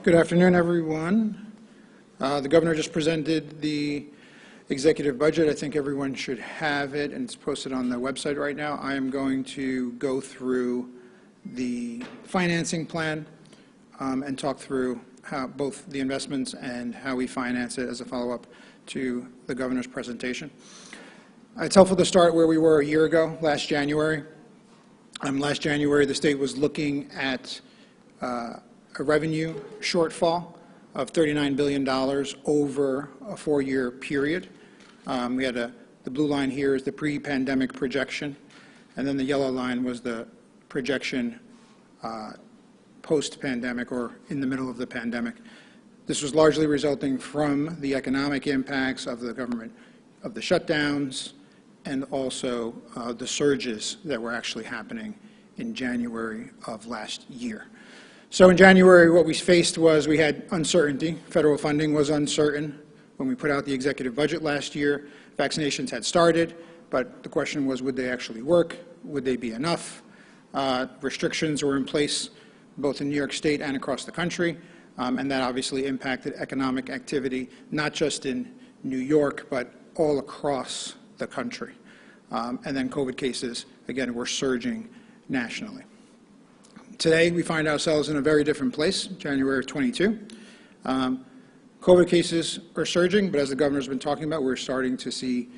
Good afternoon, everyone. The governor just presented the executive budget. I think everyone should have it, and it's posted on the website right now. I am going to go through the financing plan and talk through how both the investments and how we finance it as a follow-up to the governor's presentation. It's helpful to start where we were a year ago, last January. Last January, the state was looking at a revenue shortfall of $39 billion over a 4-year period. We had the blue line here is the pre-pandemic projection, and then the yellow line was the projection post-pandemic or in the middle of the pandemic. This was largely resulting from the economic impacts of the government, of the shutdowns, and also the surges that were actually happening in January of last year. So in January, what we faced was we had uncertainty. Federal funding was uncertain. When we put out the executive budget last year, vaccinations had started, but the question was, would they actually work? Would they be enough? Restrictions were in place both in New York State and across the country, and that obviously impacted economic activity, not just in New York, but all across the country. And then COVID cases, again, were surging nationally. Today, we find ourselves in a very different place, January of 22. COVID cases are surging, but as the governor's been talking about, we're starting to see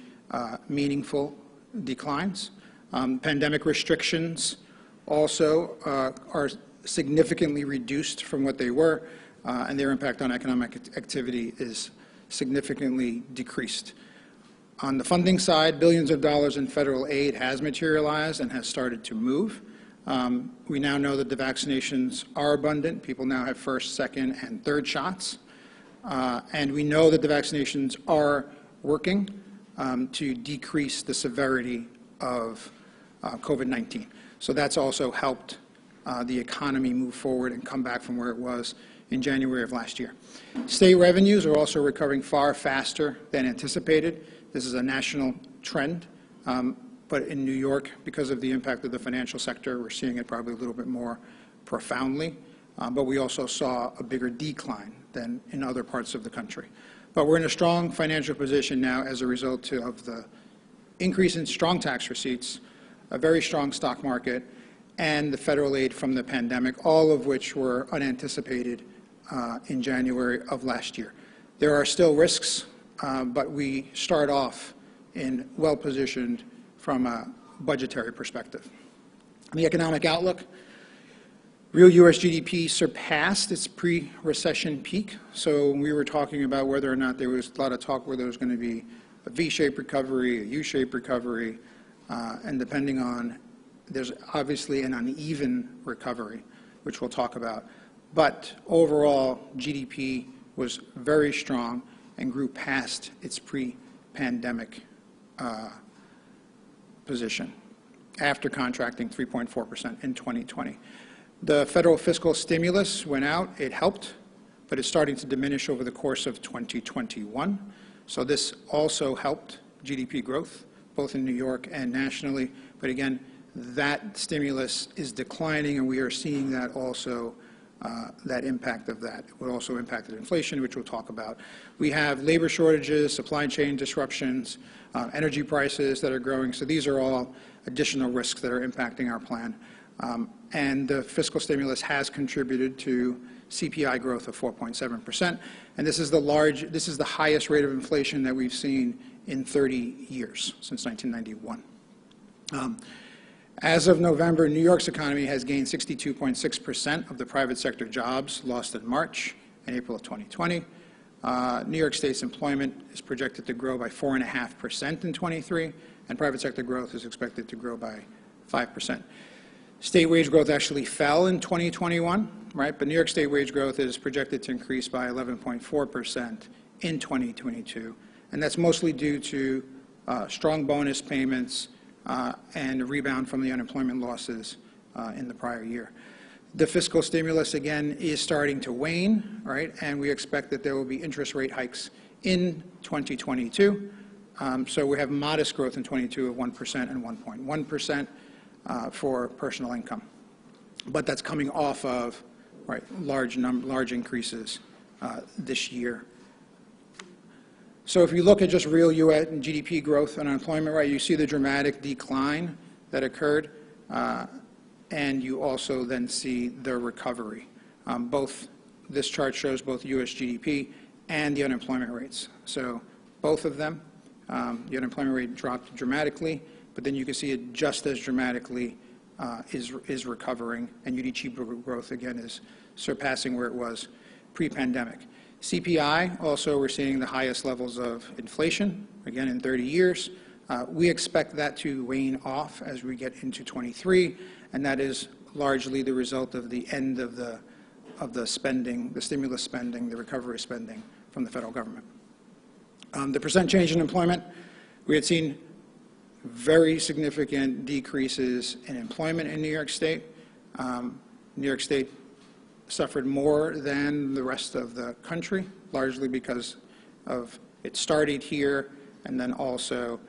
meaningful declines. Pandemic restrictions also are significantly reduced from what they were, and their impact on economic activity is significantly decreased. On the funding side, billions of dollars in federal aid has materialized and has started to move. We now know that the vaccinations are abundant. People now have first, second, and third shots. And we know that the vaccinations are working to decrease the severity of COVID-19. So that's also helped the economy move forward and come back from where it was in January of last year. State revenues are also recovering far faster than anticipated. This is a national trend. But in New York, because of the impact of the financial sector, we're seeing it probably a little bit more profoundly. But we also saw a bigger decline than in other parts of the country. But we're in a strong financial position now as a result of the increase in strong tax receipts, a very strong stock market, and the federal aid from the pandemic, all of which were unanticipated in January of last year. There are still risks, but we start off in well-positioned from a budgetary perspective. The economic outlook, real U.S. GDP surpassed its pre-recession peak. So we were talking about whether or not there was a lot of talk whether there was going to be a V-shaped recovery, a U-shaped recovery, and depending on, there's obviously an uneven recovery, which we'll talk about. But overall, GDP was very strong and grew past its pre-pandemic position after contracting 3.4% in 2020. The federal fiscal stimulus went out. It helped, but it's starting to diminish over the course of 2021. So this also helped GDP growth, both in New York and nationally. But again, that stimulus is declining, and we are seeing that also, that impact of that. It also impacted inflation, which we'll talk about. We have labor shortages, supply chain disruptions, energy prices that are growing. So these are all additional risks that are impacting our plan. And the fiscal stimulus has contributed to CPI growth of 4.7%. And this is the highest rate of inflation that we've seen in 30 years, since 1991. As of November, New York's economy has gained 62.6% of the private sector jobs lost in March and April of 2020. New York State's employment is projected to grow by 4.5% in 23, and private sector growth is expected to grow by 5%. State wage growth actually fell in 2021, right? But New York State wage growth is projected to increase by 11.4% in 2022, and that's mostly due to strong bonus payments and a rebound from the unemployment losses in the prior year. The fiscal stimulus, again, is starting to wane, right? And we expect that there will be interest rate hikes in 2022. So we have modest growth in 22 of 1% and 1.1% for personal income. But that's coming off of right, large increases this year. So if you look at just real U.S. GDP growth and unemployment rate, you see the dramatic decline that occurred, and you also then see the recovery. This chart shows both U.S. GDP and the unemployment rates. So both of them, the unemployment rate dropped dramatically, but then you can see it just as dramatically is recovering, and GDP growth again is surpassing where it was pre-pandemic. CPI, also we're seeing the highest levels of inflation, again in 30 years. We expect that to wane off as we get into 23, and that is largely the result of the end of the spending, the stimulus spending, the recovery spending from the federal government. The percent change in employment, we had seen very significant decreases in employment in New York State. New York State suffered more than the rest of the country, largely because of it started here, and then also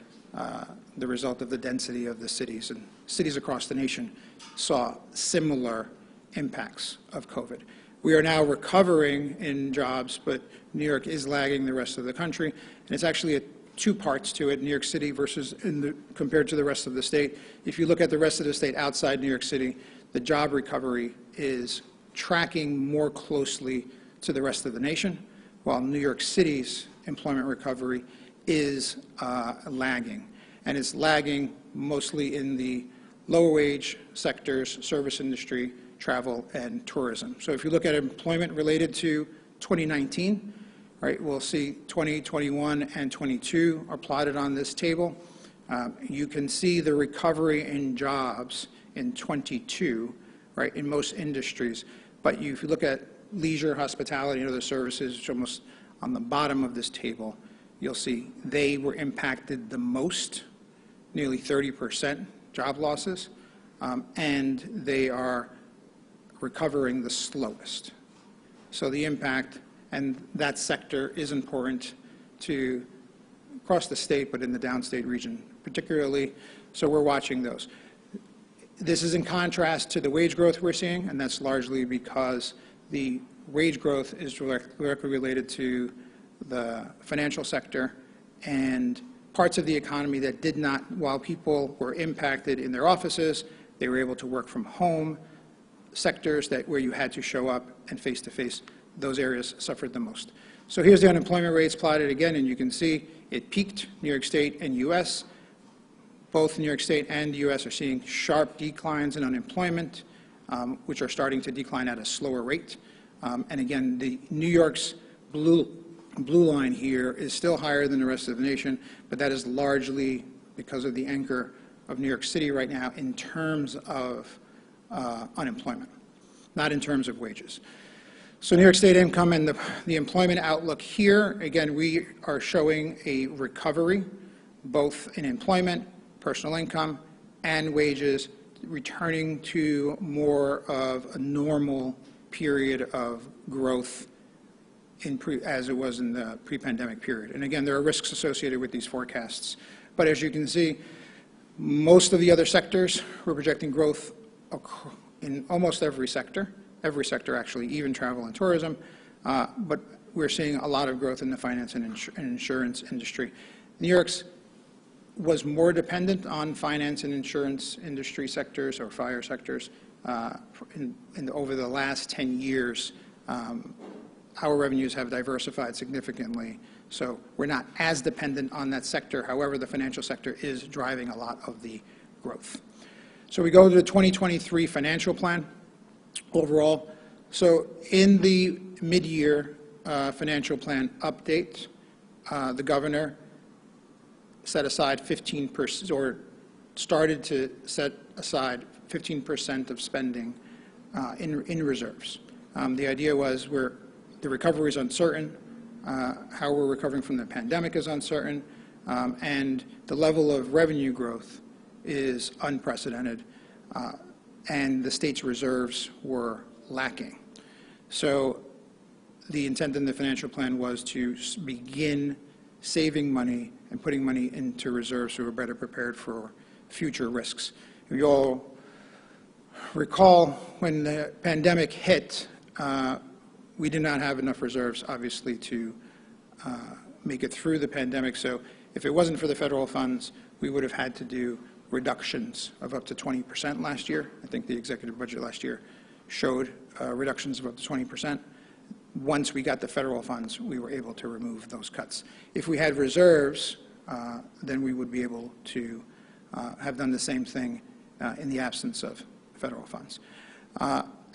the result of the density of the cities. And cities across the nation saw similar impacts of COVID. We are now recovering in jobs, but New York is lagging the rest of the country. And it's actually two parts to it, New York City versus compared to the rest of the state. If you look at the rest of the state outside New York City, the job recovery is tracking more closely to the rest of the nation, while New York City's employment recovery is lagging. And it's lagging mostly in the lower wage sectors, service industry, travel, and tourism. So if you look at employment related to 2019, right, we'll see 20, 21, and 22 are plotted on this table. You can see the recovery in jobs in 22, right, in most industries. But if you look at leisure, hospitality, and other services, which are almost on the bottom of this table, you'll see they were impacted the most, nearly 30% job losses, and they are recovering the slowest. So the impact, and that sector is important to across the state, but in the downstate region particularly, so we're watching those. This is in contrast to the wage growth we're seeing, and that's largely because the wage growth is directly related to the financial sector and parts of the economy that did not, while people were impacted in their offices, they were able to work from home. Sectors where you had to show up and face-to-face, those areas suffered the most. So here's the unemployment rates plotted again, and you can see it peaked, New York State and U.S. Both New York State and the U.S. are seeing sharp declines in unemployment, which are starting to decline at a slower rate. And again, the New York's blue line here is still higher than the rest of the nation, but that is largely because of the anchor of New York City right now in terms of unemployment, not in terms of wages. So New York State income and the employment outlook here, again, we are showing a recovery, both in employment, personal income, and wages, returning to more of a normal period of growth as it was in the pre-pandemic period. And again, there are risks associated with these forecasts. But as you can see, most of the other sectors, we're projecting growth in almost every sector actually, even travel and tourism, but we're seeing a lot of growth in the finance and insurance industry. New York's was more dependent on finance and insurance industry sectors or fire sectors over the last 10 years. Our revenues have diversified significantly, so we're not as dependent on that sector. However, the financial sector is driving a lot of the growth. So we go to the 2023 financial plan overall. So in the mid-year financial plan update, the governor set aside 15%, or started to set aside 15% of spending in reserves. The idea was the recovery is uncertain, how we're recovering from the pandemic is uncertain, and the level of revenue growth is unprecedented, and the state's reserves were lacking. So the intent in the financial plan was to begin saving money and putting money into reserves so we're better prepared for future risks. If you all recall, when the pandemic hit, we did not have enough reserves, obviously, to make it through the pandemic. So if it wasn't for the federal funds, we would have had to do reductions of up to 20% last year. I think the executive budget last year showed reductions of up to 20%. Once we got the federal funds, we were able to remove those cuts. If we had reserves, then we would be able to have done the same thing in the absence of federal funds.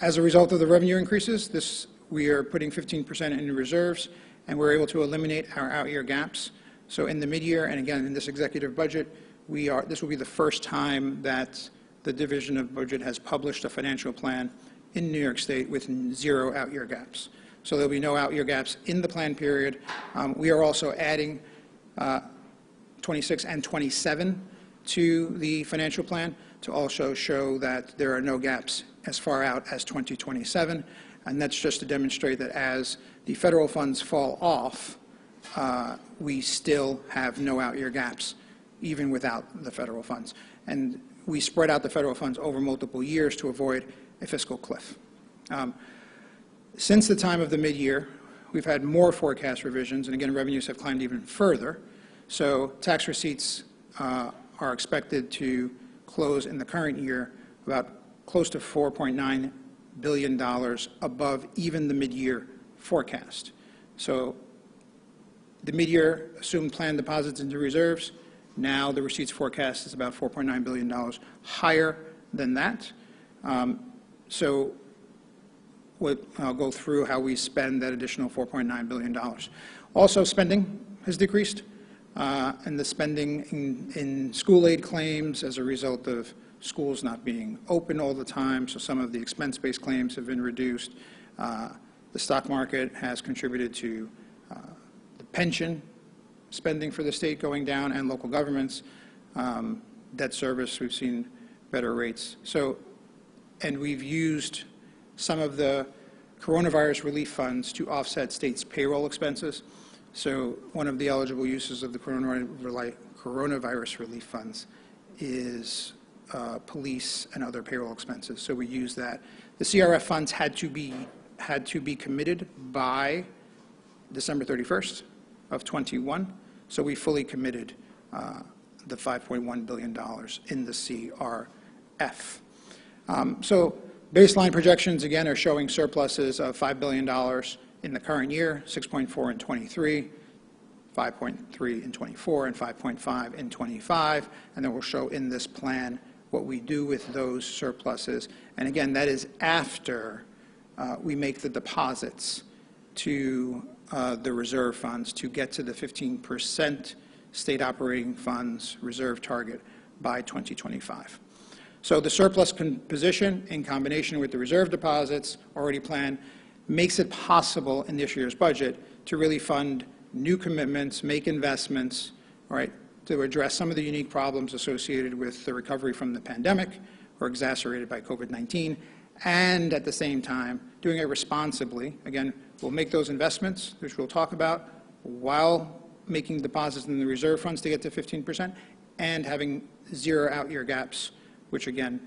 As a result of the revenue increases, we are putting 15% in reserves, and we're able to eliminate our out-year gaps. So in the mid-year, and again in this executive budget, this will be the first time that the Division of Budget has published a financial plan in New York State with 0 out-year gaps. So there'll be no out-year gaps in the plan period. We are also adding 26 and 27 to the financial plan to also show that there are no gaps as far out as 2027. And that's just to demonstrate that as the federal funds fall off, we still have no out-year gaps, even without the federal funds. And we spread out the federal funds over multiple years to avoid a fiscal cliff. Since the time of the mid-year, we've had more forecast revisions, and again, revenues have climbed even further. So tax receipts are expected to close in the current year about close to $4.9 billion above even the mid-year forecast. So the mid-year assumed planned deposits into reserves. Now the receipts forecast is about $4.9 billion higher than that. So I'll go through how we spend that additional $4.9 billion. Also, spending has decreased, and the spending in school aid claims as a result of schools not being open all the time, so some of the expense-based claims have been reduced. The stock market has contributed to the pension spending for the state going down, and local governments. Debt service, we've seen better rates. So, and we've used some of the coronavirus relief funds to offset states' payroll expenses. So one of the eligible uses of the coronavirus relief funds is police and other payroll expenses. So we use that. The CRF funds had to be committed by December 31st of 21. So we fully committed the $5.1 billion in the CRF. So baseline projections, again, are showing surpluses of $5 billion in the current year, 6.4 in 23, 5.3 in 24, and 5.5 in 25. And then we'll show in this plan what we do with those surpluses. And again, that is after we make the deposits to the reserve funds to get to the 15% state operating funds reserve target by 2025. So the surplus position in combination with the reserve deposits already planned makes it possible in this year's budget to really fund new commitments, make investments, right, to address some of the unique problems associated with the recovery from the pandemic or exacerbated by COVID-19, and at the same time doing it responsibly. Again, we'll make those investments, which we'll talk about, while making deposits in the reserve funds to get to 15% and having 0 out-year gaps, which again,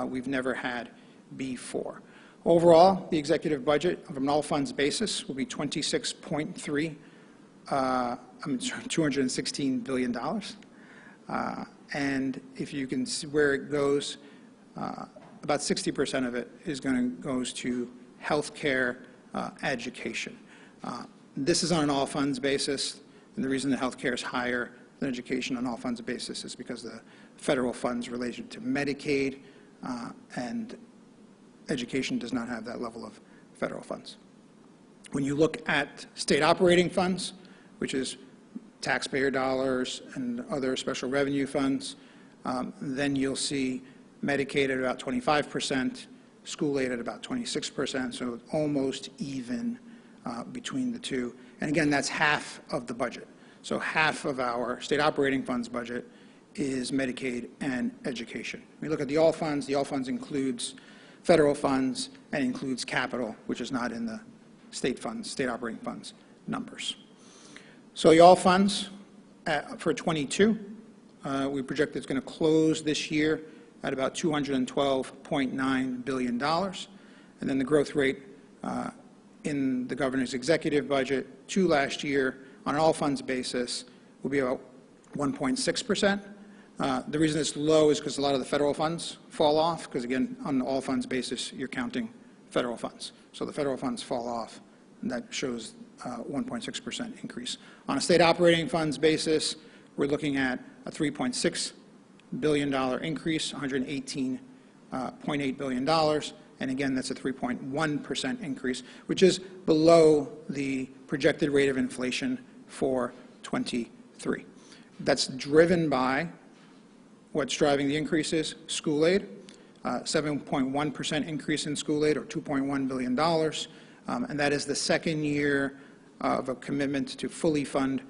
we've never had before. Overall, the executive budget from an all funds basis will be $216 billion. And if you can see where it goes, about 60% of it goes to healthcare, education. This is on an all funds basis, and the reason the healthcare is higher than education on all funds basis is because the federal funds related to Medicaid, and education does not have that level of federal funds. When you look at state operating funds, which is taxpayer dollars and other special revenue funds, then you'll see Medicaid at about 25%, school aid at about 26%, so almost even between the two. And again, that's half of the budget. So half of our state operating funds budget is Medicaid and education. When you look at the all funds includes federal funds and includes capital, which is not in the state funds, state operating funds numbers. So the all funds for 22, we project it's going to close this year at about $212.9 billion. And then the growth rate in the governor's executive budget to last year on an all funds basis will be about 1.6%. The reason it's low is because a lot of the federal funds fall off, because again, on an all funds basis, you're counting federal funds. So the federal funds fall off, and that shows 1.6% increase. On a state operating funds basis, we're looking at a $3.6 billion increase, $118.8 billion. And again, that's a 3.1% increase, which is below the projected rate of inflation for 23. That's driven by what's driving the increases: school aid, 7.1% increase in school aid, or $2.1 billion. And that is the second year of a commitment to fully fund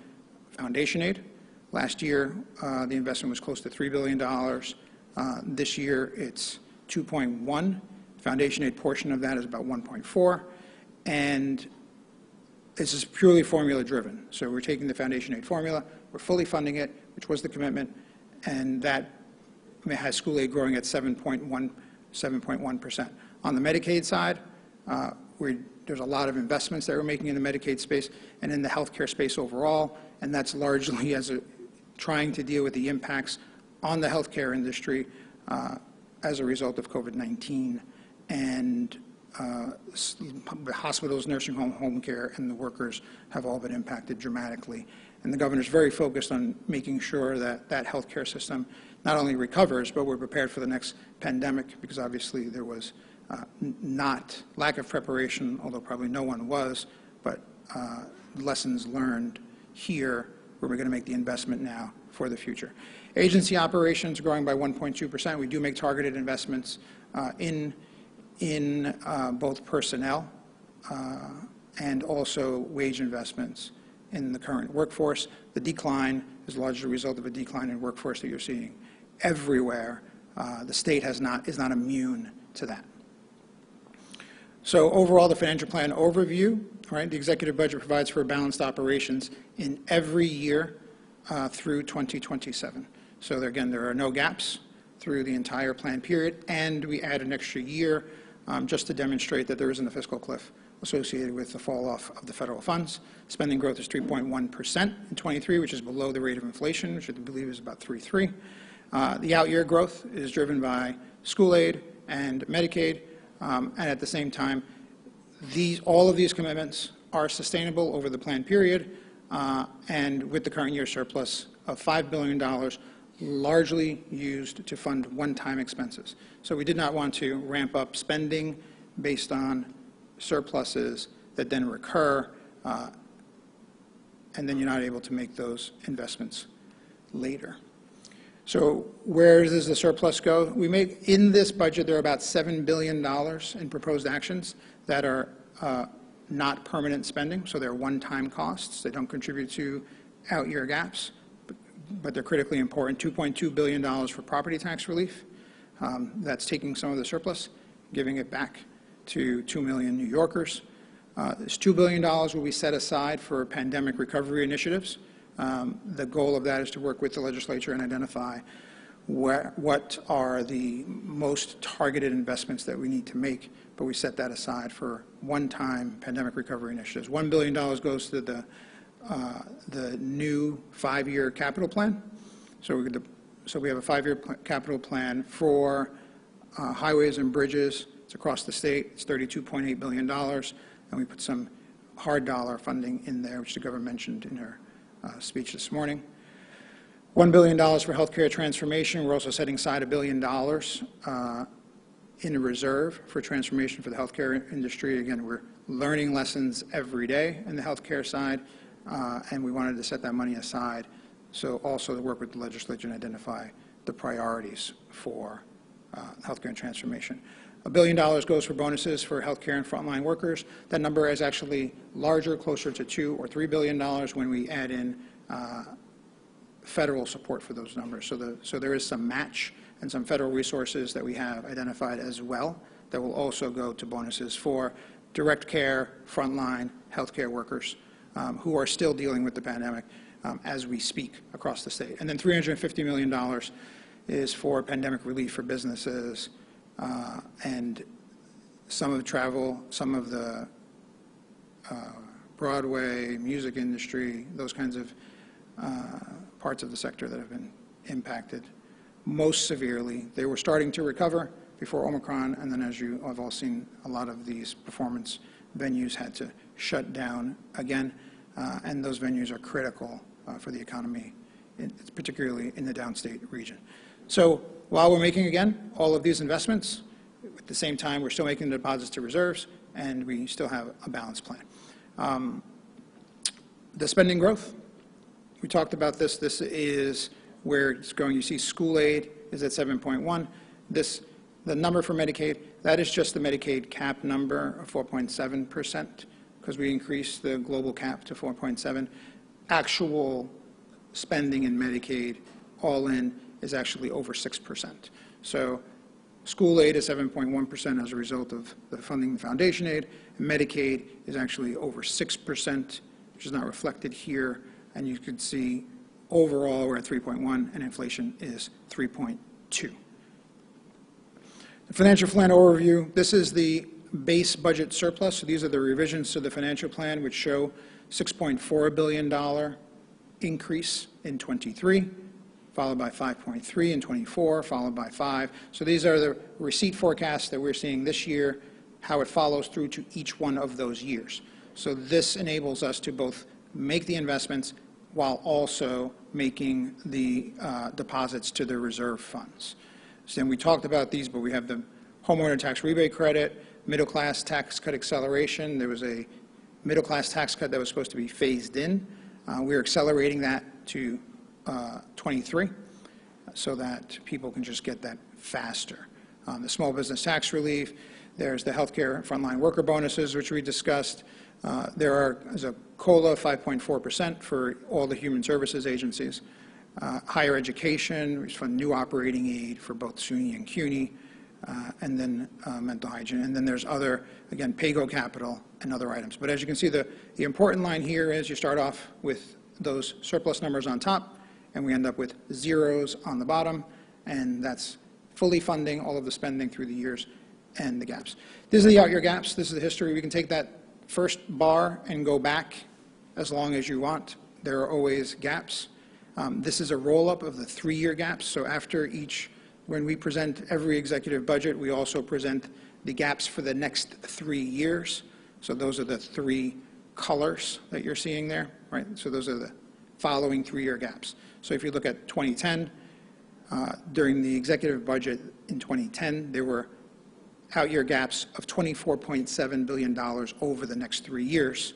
foundation aid. Last year, the investment was close to $3 billion. This year, it's 2.1. Foundation aid portion of that is about 1.4. And this is purely formula driven. So we're taking the foundation aid formula, we're fully funding it, which was the commitment, and that has school aid growing at 7.1%. On the Medicaid side, there's a lot of investments that we're making in the Medicaid space and in the healthcare space overall, and that's largely trying to deal with the impacts on the healthcare industry as a result of COVID-19, and hospitals, nursing home, home care, and the workers have all been impacted dramatically. And the governor's very focused on making sure that that healthcare system not only recovers, but we're prepared for the next pandemic, because obviously there was not lack of preparation, although probably no one was, but lessons learned here, where we're going to make the investment now for the future. Agency operations are growing by 1.2%. We do make targeted investments in both personnel and also wage investments in the current workforce. The decline is largely a result of a decline in workforce that you're seeing everywhere. The state is not immune to that. So overall, the financial plan overview, right? The executive budget provides for balanced operations in every year through 2027. So again, there are no gaps through the entire plan period, and we add an extra year just to demonstrate that there isn't a fiscal cliff associated with the fall off of the federal funds. Spending growth is 3.1% in 23, which is below the rate of inflation, which I believe is about 3.3. The out-year growth is driven by school aid and Medicaid, and at the same time, all of these commitments are sustainable over the plan period, and with the current year surplus of $5 billion, largely used to fund one-time expenses. So we did not want to ramp up spending based on surpluses that then recur, and then you're not able to make those investments later. So where does the surplus go? We make, in this budget, there are about $7 billion in proposed actions that are not permanent spending, so they're one-time costs. They don't contribute to out-year gaps, but they're critically important. $2.2 billion for property tax relief. That's taking some of the surplus, giving it back to 2 million New Yorkers. This $2 billion will be set aside for pandemic recovery initiatives. The goal of that is to work with the legislature and identify what are the most targeted investments that we need to make, but we set that aside for one-time pandemic recovery initiatives. $1 billion goes to the new 5-year capital plan. So we have a 5-year capital plan for highways and bridges. It's across the state. It's $32.8 billion, and we put some hard dollar funding in there, which the governor mentioned in her speech this morning. $1 billion for healthcare transformation. We're also setting aside $1 billion in a reserve for transformation for the healthcare industry. Again, we're learning lessons every day in the healthcare side, and we wanted to set that money aside, so also to work with the legislature and identify the priorities for healthcare and transformation. $1 billion goes for bonuses for healthcare and frontline workers. That number is actually larger, closer to $2 or $3 billion when we add in federal support for those numbers. So there is some match and some federal resources that we have identified as well that will also go to bonuses for direct care, frontline healthcare workers who are still dealing with the pandemic as we speak across the state. And then $350 million is for pandemic relief for businesses and some of the travel, some of the Broadway, music industry, those kinds of parts of the sector that have been impacted most severely. They were starting to recover before Omicron, and then as you have all seen, a lot of these performance venues had to shut down again, and those venues are critical for the economy, particularly in the downstate region. So while we're making, again, all of these investments, at the same time, we're still making the deposits to reserves, and we still have a balanced plan. The spending growth, we talked about this. This is where it's going. You see school aid is at 7.1. The number for Medicaid, that is just the Medicaid cap number of 4.7%, because we increased the global cap to 4.7. Actual spending in Medicaid, all in, is actually over 6%. So school aid is 7.1% as a result of the funding foundation aid, and Medicaid is actually over 6%, which is not reflected here. And you can see overall we're at 3.1, and inflation is 3.2. The financial plan overview, this is the base budget surplus. So these are the revisions to the financial plan, which show $6.4 billion increase in 23, followed by 5.3 in 24, followed by 5. So these are the receipt forecasts that we're seeing this year, how it follows through to each one of those years. So this enables us to both make the investments while also making the deposits to the reserve funds. So then we talked about these, but we have the homeowner tax rebate credit, middle class tax cut acceleration. There was a middle class tax cut that was supposed to be phased in. We're accelerating that to 23 so that people can just get that faster. The small business tax relief, there's the healthcare frontline worker bonuses, which we discussed. There's a COLA 5.4% for all the human services agencies. Higher education, which fund new operating aid for both SUNY and CUNY, and then mental hygiene. And then there's other, again, PAYGO capital and other items. But as you can see, the important line here is you start off with those surplus numbers on top, and we end up with zeros on the bottom, and that's fully funding all of the spending through the years and the gaps. These are the out-year gaps. This is the history. We can take that first bar and go back as long as you want. There are always gaps. This is a roll-up of the 3-year gaps. So after when we present every executive budget, we also present the gaps for the next 3 years. So those are the 3 colors that you're seeing there, right? So those are the following 3-year gaps. So if you look at 2010, during the executive budget in 2010, there were out-year gaps of $24.7 billion over the next 3 years.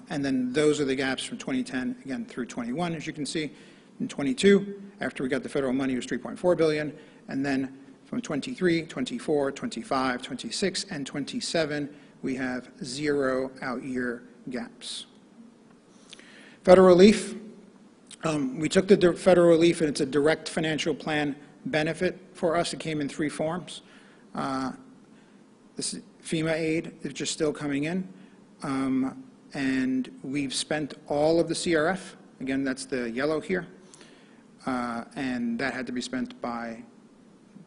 And then those are the gaps from 2010, again, through 21, as you can see. In 22, after we got the federal money, it was $3.4 billion. And then from 23, 24, 25, 26, and 27, we have 0 out-year gaps. Federal relief. We took the federal relief, and it's a direct financial plan benefit for us. It came in 3 forms. This FEMA aid is just still coming in. And we've spent all of the CRF. Again, that's the yellow here. And that had to be spent by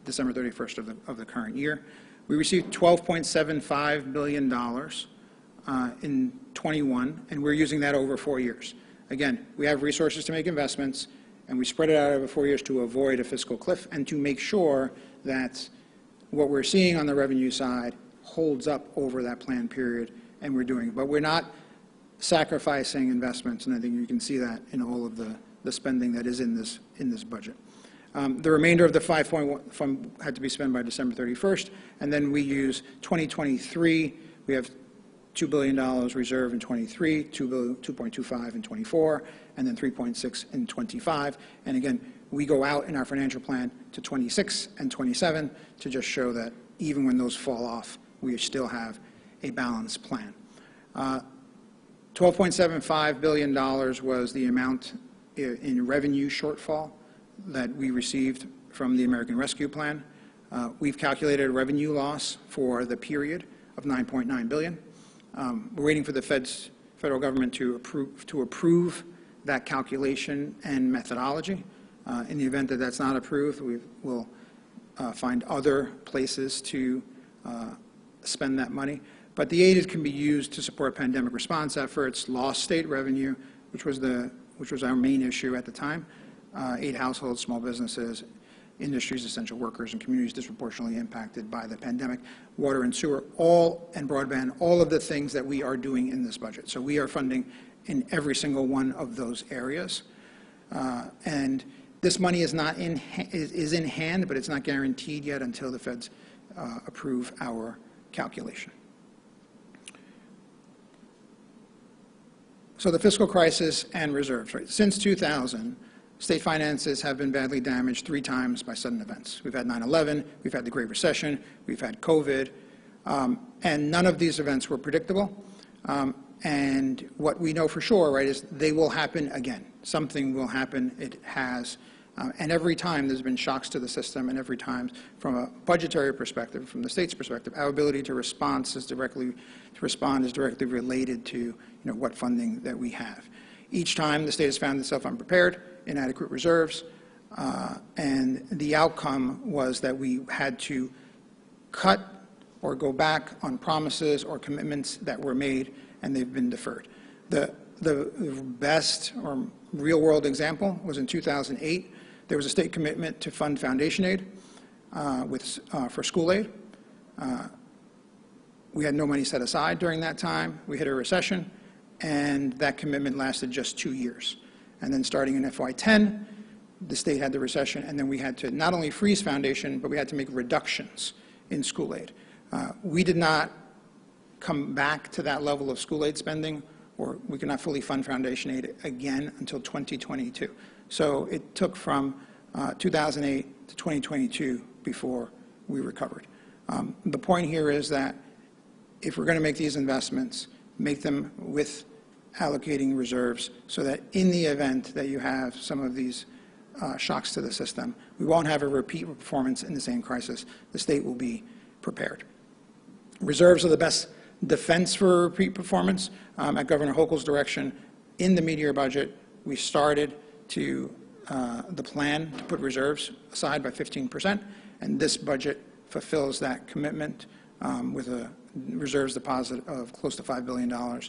December 31st of the current year. We received $12.75 billion in 21, and we're using that over 4 years. Again, we have resources to make investments, and we spread it out over 4 years to avoid a fiscal cliff and to make sure that what we're seeing on the revenue side holds up over that plan period, and we're doing it. But we're not sacrificing investments, and I think you can see that in all of the spending that is in this budget. The remainder of the 5.1 had to be spent by December 31st, and then we use 2023. We have $2 billion reserve in 23, 2.25 in 24, and then 3.6 in 25. And again, we go out in our financial plan to 26 and 27 to just show that even when those fall off, we still have a balanced plan. $12.75 billion was the amount in revenue shortfall that we received from the American Rescue Plan. We've calculated a revenue loss for the period of $9.9 billion. We're waiting for the federal government to approve that calculation and methodology. In the event that that's not approved, we will find other places to spend that money. But the aid can be used to support pandemic response efforts, lost state revenue, which was our main issue at the time, aid households, small businesses, industries, essential workers, and communities disproportionately impacted by the pandemic, water and sewer, and broadband, all of the things that we are doing in this budget. So we are funding in every single one of those areas. And this money is in hand, but it's not guaranteed yet until the feds approve our calculation. So the fiscal crisis and reserves, right? Since 2000, state finances have been badly damaged 3 times by sudden events. We've had 9/11, we've had the Great Recession, we've had COVID, and none of these events were predictable. And what we know for sure, right, is they will happen again. Something will happen. It has. And every time there's been shocks to the system, and every time from a budgetary perspective, from the state's perspective, our ability to respond is directly related to what funding that we have. Each time the state has found itself unprepared, inadequate reserves, and the outcome was that we had to cut or go back on promises or commitments that were made, and they've been deferred. The best or real-world example was in 2008. There was a state commitment to fund foundation aid for school aid. We had no money set aside during that time. We hit a recession, and that commitment lasted just 2 years. And then starting in FY10, the state had the recession, and then we had to not only freeze foundation, but we had to make reductions in school aid. We did not come back to that level of school aid spending, or we could not fully fund foundation aid again until 2022. So it took from 2008 to 2022 before we recovered. The point here is that if we're going to make these investments, make them with allocating reserves so that in the event that you have some of these shocks to the system, we won't have a repeat performance in the same crisis. The state will be prepared. Reserves are the best defense for repeat performance. At Governor Hochul's direction, in the mid-year budget, we started the plan to put reserves aside by 15%, and this budget fulfills that commitment with a reserves deposit of close to $5 billion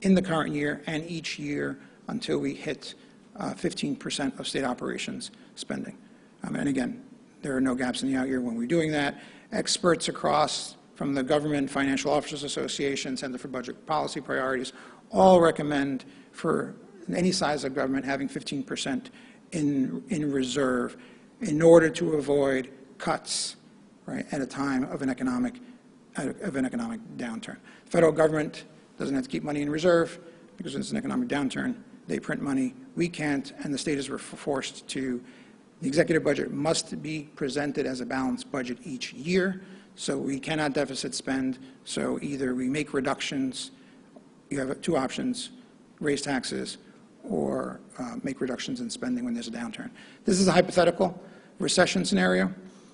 in the current year and each year until we hit 15% of state operations spending. And again, there are no gaps in the out year when we're doing that. Experts across from the Government Financial Officers Association, Center for Budget Policy Priorities, all recommend for any size of government having 15% in reserve in order to avoid cuts, right, at a time of an economic downturn. The federal government doesn't have to keep money in reserve because it's an economic downturn. They print money. We can't, and the state is forced to. The executive budget must be presented as a balanced budget each year, so we cannot deficit spend. So either we make reductions, you have 2 options, raise taxes, or make reductions in spending when there's a downturn. This is a hypothetical recession scenario.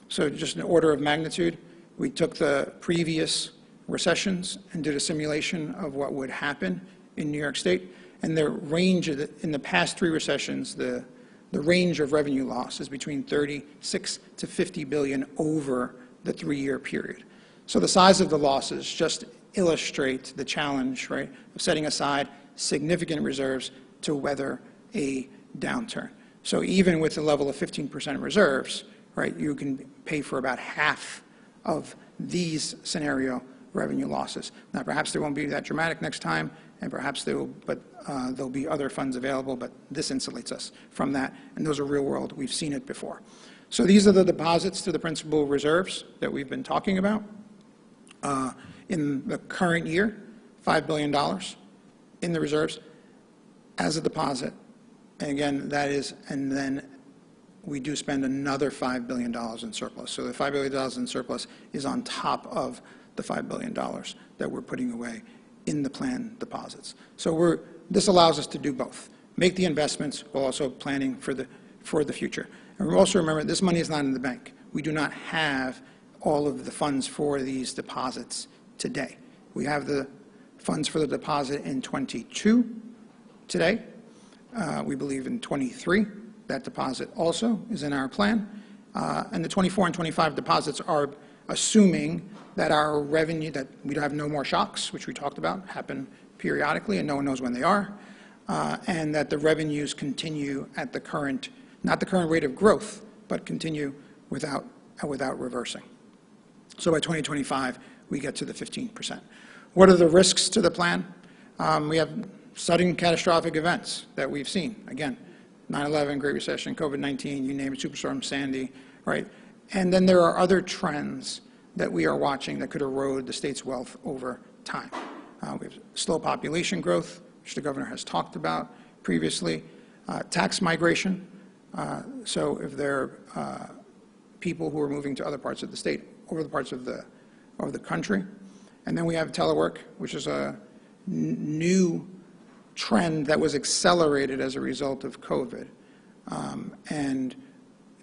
So just an order of magnitude, we took the previous recessions and did a simulation of what would happen in New York State. And the range in the past 3 recessions, the range of revenue loss is between 36 to 50 billion over the 3-year period. So the size of the losses just illustrate the challenge, right, of setting aside significant reserves to weather a downturn. So even with the level of 15% reserves, right, you can pay for about half of these scenario revenue losses. Now, perhaps they won't be that dramatic next time, and perhaps there'll be other funds available, but this insulates us from that, and those are real world. We've seen it before. So these are the deposits to the principal reserves that we've been talking about. In the current year, $5 billion in the reserves as a deposit. And again, that is, and then we do spend another $5 billion in surplus. So the $5 billion in surplus is on top of the $5 billion that we're putting away in the plan deposits. So this allows us to do both. Make the investments while also planning for the future. And also remember, this money is not in the bank. We do not have all of the funds for these deposits today. We have the funds for the deposit in 22 today. We believe in 23. That deposit also is in our plan. And the 24 and 25 deposits are assuming that our revenue, that we have no more shocks, which we talked about, happen periodically, and no one knows when they are, and that the revenues continue at the current, not the current rate of growth, but continue without reversing. So by 2025, we get to the 15%. What are the risks to the plan? We have sudden catastrophic events that we've seen. Again, 9/11, Great Recession, COVID-19, you name it, Superstorm Sandy, right? And then there are other trends that we are watching that could erode the state's wealth over time. We have slow population growth, which the governor has talked about previously, tax migration. So if there are people who are moving to other parts of the state, over the parts of the country. And then we have telework, which is a new trend that was accelerated as a result of COVID. And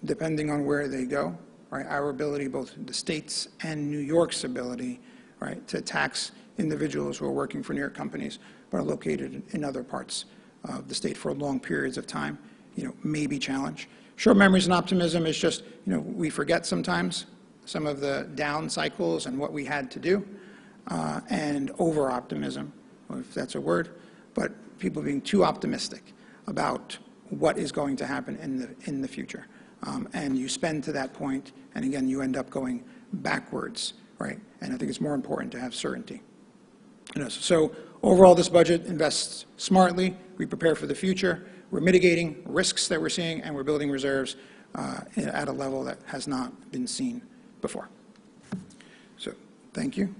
depending on where they go, right, our ability, both the state's and New York's ability, right, to tax individuals who are working for New York companies but are located in other parts of the state for long periods of time, may be challenged. Short memories and optimism is just, we forget sometimes some of the down cycles and what we had to do, and over-optimism, if that's a word, but people being too optimistic about what is going to happen in the future. And you spend to that point, and again, you end up going backwards, right? And I think it's more important to have certainty. So overall, this budget invests smartly. We prepare for the future. We're mitigating risks that we're seeing, and we're building reserves at a level that has not been seen before. So thank you.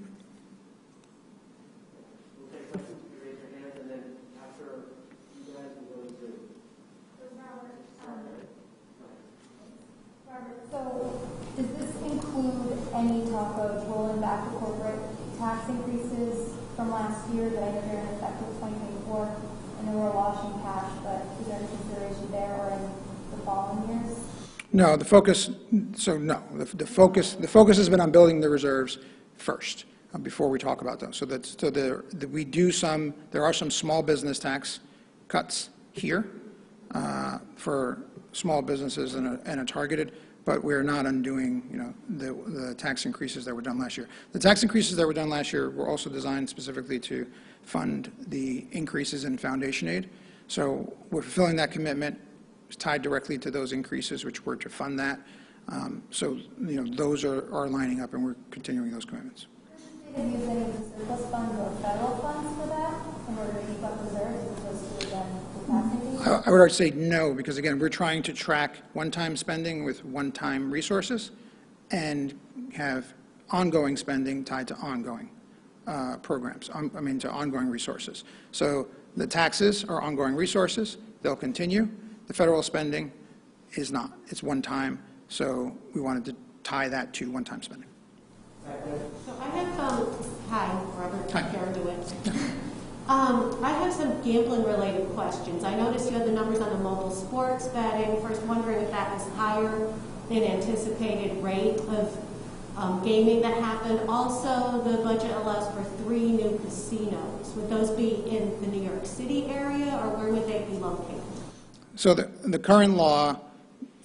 So does this include any talk of rolling back the corporate tax increases from last year that I know they're in effect with 2024, and then we're washing cash, but is there any consideration there or in the following years? No, the focus has been on building the reserves first before we talk about those. There are some small business tax cuts here for small businesses and a targeted, but we're not undoing, the tax increases that were done last year. The tax increases that were done last year were also designed specifically to fund the increases in foundation aid. So we're fulfilling that commitment. It's tied directly to those increases, which were to fund that. So those are lining up, and we're continuing those commitments. Did you use any of the surplus funds or federal funds for that in order to keep up reserves as opposed to again the tax increase? I would say no, because again, we're trying to track one-time spending with one-time resources and have ongoing spending tied to ongoing programs, to ongoing resources. So the taxes are ongoing resources. They'll continue. The federal spending is not. It's one-time, so we wanted to tie that to one-time spending. So I have, hi, Robert. Hi. Karen DeWitt. I have some gambling-related questions. I noticed you had the numbers on the mobile sports betting. First, wondering if that was higher than anticipated rate of gaming that happened. Also, the budget allows for 3 new casinos. Would those be in the New York City area, or where would they be located? So the current law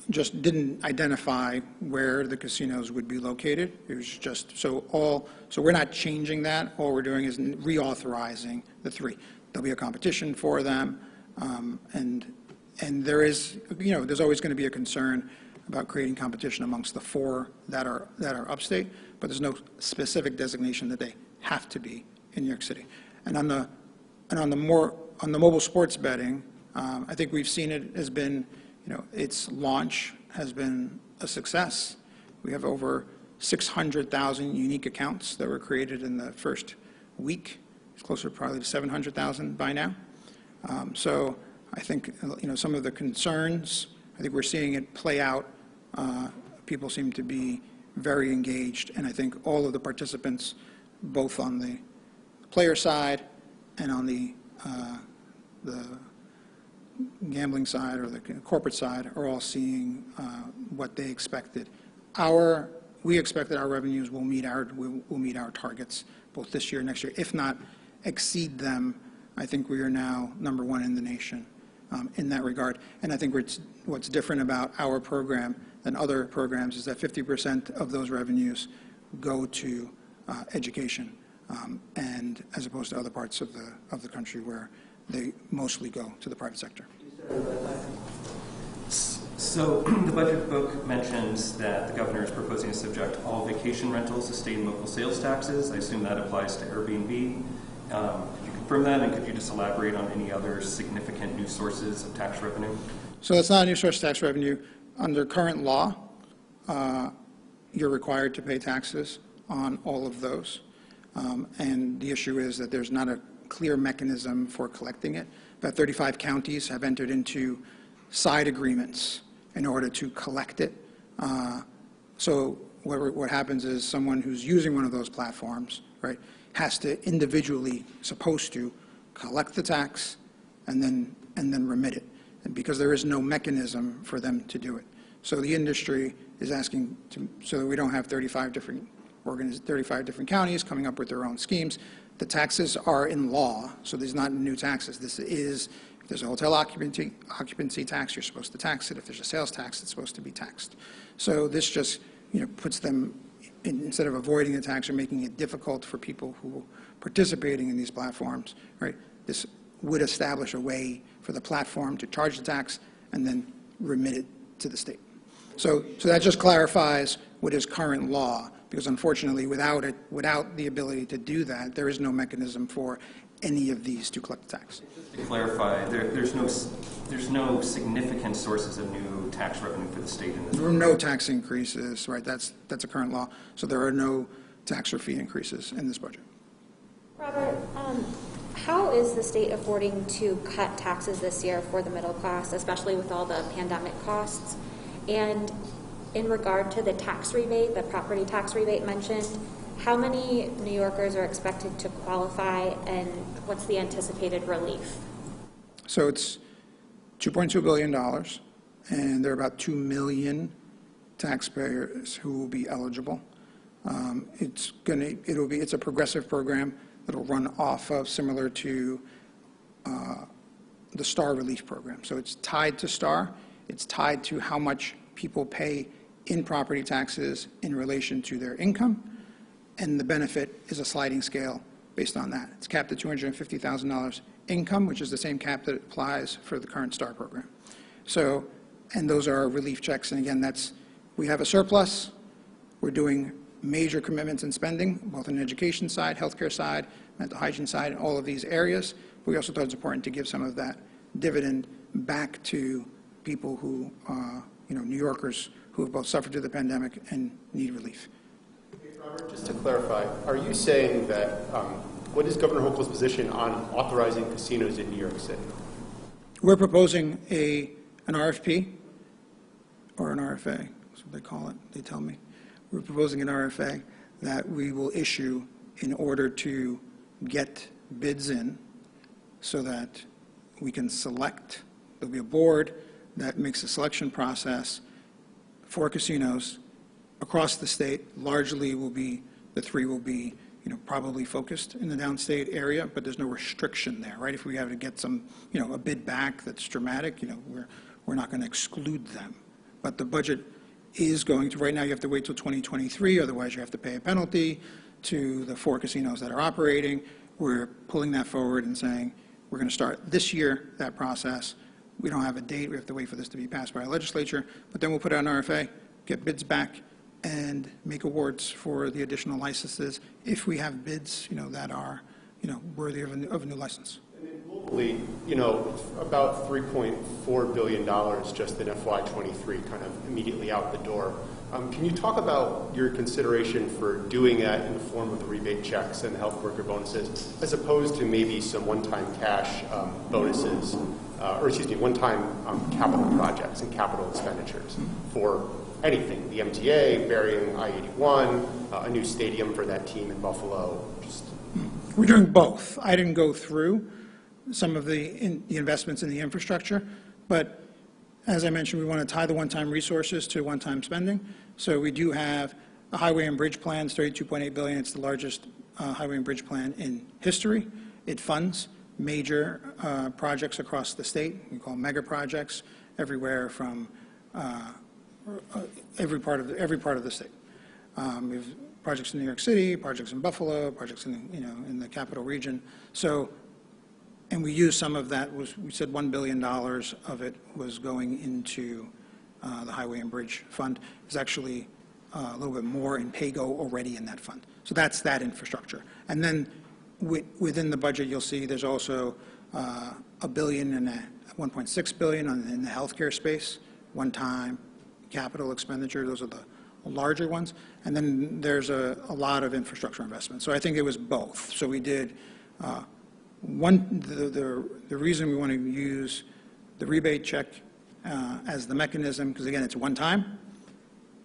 just didn't identify where the casinos would be located. It was just, so we're not changing that. All we're doing is reauthorizing the 3. There'll be a competition for them, and there is, there's always going to be a concern about creating competition amongst the 4 that are upstate, but there's no specific designation that they have to be in New York City. And on the mobile sports betting, I think we've seen it has been, its launch has been a success. We have over 600,000 unique accounts that were created in the first week. It's closer probably to 700,000 by now. So I think, some of the concerns, I think we're seeing it play out. People seem to be very engaged, and I think all of the participants, both on the player side and on the gambling side or the corporate side, are all seeing what they expected. We expected our revenues will meet our targets both this year and next year, if not exceed them. I think we are now #1 in the nation in that regard. And I think what's different about our program than other programs is that 50% of those revenues go to education, and as opposed to other parts of the country where they mostly go to the private sector. So the budget book mentions that the governor is proposing to subject all vacation rentals to state and local sales taxes. I assume that applies to Airbnb. Could you confirm that, and could you just elaborate on any other significant new sources of tax revenue? So that's not a new source of tax revenue. Under current law, you're required to pay taxes on all of those. And the issue is that there's not a clear mechanism for collecting it. About 35 counties have entered into side agreements in order to collect it. So what happens is someone who's using one of those platforms, right, has to individually, supposed to, collect the tax and then remit it, and because there is no mechanism for them to do it. So the industry is asking so that we don't have 35 different counties coming up with their own schemes. The taxes are in law, so there's not new taxes. This is, if there's a hotel occupancy tax, you're supposed to tax it. If there's a sales tax, it's supposed to be taxed. So this just, puts them, instead of avoiding the tax or making it difficult for people who are participating in these platforms, right? This would establish a way for the platform to charge the tax and then remit it to the state. So that just clarifies what is current law, because unfortunately, without the ability to do that, there is no mechanism for any of these to collect the tax. Just to clarify, there's no significant sources of new tax revenue for the state in this. There are no tax increases, right? That's a current law. So there are no tax or fee increases in this budget. Robert, how is the state affording to cut taxes this year for the middle class, especially with all the pandemic costs? And in regard to the tax rebate, the property tax rebate mentioned, how many New Yorkers are expected to qualify, and what's the anticipated relief? So it's $2.2 billion, and there are about 2 million taxpayers who will be eligible. It's a progressive program that'll run off of, similar to the STAR relief program. So it's tied to STAR. It's tied to how much people pay in property taxes in relation to their income, and the benefit is a sliding scale based on that. It's capped at $250,000 income, which is the same cap that applies for the current STAR program. So, and those are relief checks, and again, we have a surplus. We're doing major commitments in spending, both on the education side, healthcare side, mental hygiene side, and all of these areas. But we also thought it's important to give some of that dividend back to people who, New Yorkers who have both suffered through the pandemic and need relief. Okay, Robert, just to clarify, are you saying that, what is Governor Hochul's position on authorizing casinos in New York City? We're proposing an RFP, or an RFA, that's what they call it, they tell me. We're proposing an RFA that we will issue in order to get bids in so that we can select. There'll be a board that makes a selection process for casinos across the state. Largely the three will be, probably focused in the downstate area, but there's no restriction there, right? If we have to get some, a bid back that's dramatic, we're not going to exclude them. But the budget is going to, right now you have to wait till 2023, otherwise you have to pay a penalty to the 4 casinos that are operating. We're pulling that forward and saying, we're going to start this year, that process. We don't have a date. We have to wait for this to be passed by our legislature. But then we'll put out an RFA, get bids back, and make awards for the additional licenses if we have bids, that are, worthy of a new license. And then globally, about $3.4 billion just in FY23, kind of immediately out the door. Can you talk about your consideration for doing that in the form of the rebate checks and the health worker bonuses, as opposed to maybe some one-time cash bonuses, one-time capital projects and capital expenditures for anything, the MTA, burying I-81, a new stadium for that team in Buffalo? We're doing both. I didn't go through some of the investments in the infrastructure, but as I mentioned, we want to tie the one-time resources to one-time spending. So we do have a highway and bridge plan, it's $32.8 billion. It's the largest highway and bridge plan in history. It funds major projects across the state. We call mega projects, everywhere from every part of the state. We have projects in New York City, projects in Buffalo, projects in, in the capital region. So, and we used some of that, we said $1 billion of it was going into the Highway and Bridge Fund. There's actually a little bit more in PAYGO already in that fund. So that's that infrastructure. And then within the budget, you'll see there's also $1 billion and $1.6 billion in the healthcare space, one-time capital expenditure. Those are the larger ones. And then there's a lot of infrastructure investment. So I think it was both. So we did the reason we want to use the rebate check as the mechanism, because again, it's one time,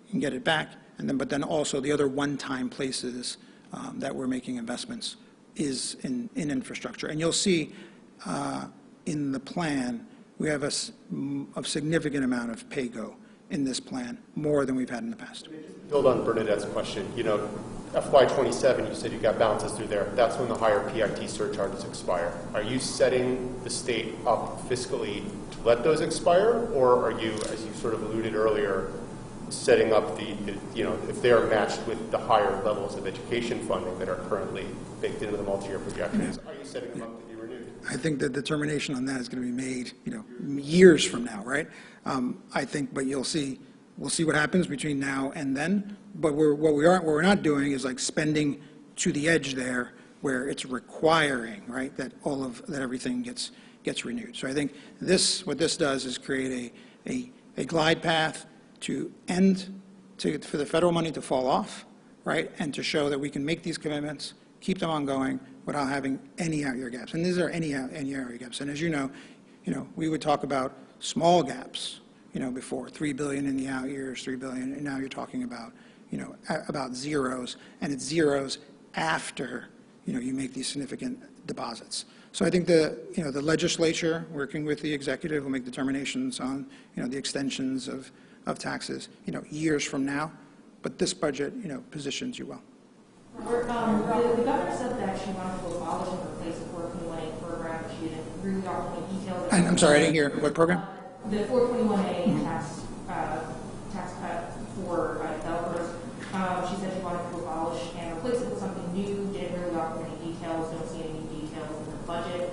you can get it back, and then, but then also the other one-time places that we're making investments is in infrastructure. And you'll see in the plan, we have a significant amount of PAYGO in this plan, more than we've had in the past. Build on Bernadette's question. FY27, you said you got balances through there. That's when the higher PIT surcharges expire. Are you setting the state up fiscally to let those expire, or are you, as you sort of alluded earlier, setting up if they are matched with the higher levels of education funding that are currently baked into the multi-year projections, are you setting them up to be renewed? I think the determination on that is going to be made, years from now, right? I think, but we'll see what happens between now and then. But what we're not doing is like spending to the edge there, where it's requiring, right, that everything gets renewed. So I think what this does is create a glide path for the federal money to fall off, right, and to show that we can make these commitments, keep them ongoing without having any out-year gaps. And these are any out-year gaps. And as you know, we would talk about small gaps, before $3 billion in the out years, $3 billion, and now you're talking about, about zeros, and it's zeros after, you make these significant deposits. So I think the legislature, working with the executive, will make determinations on, the extensions of taxes, years from now. But this budget, positions you well. The governor said that she wanted to abolish and replace the 421A program. She didn't really offer any details. And I'm sorry, I didn't hear what program? The 421A tax cut for developers. She said she wanted to abolish and replace it with something new. Didn't really offer any details. Don't see any details in the budget.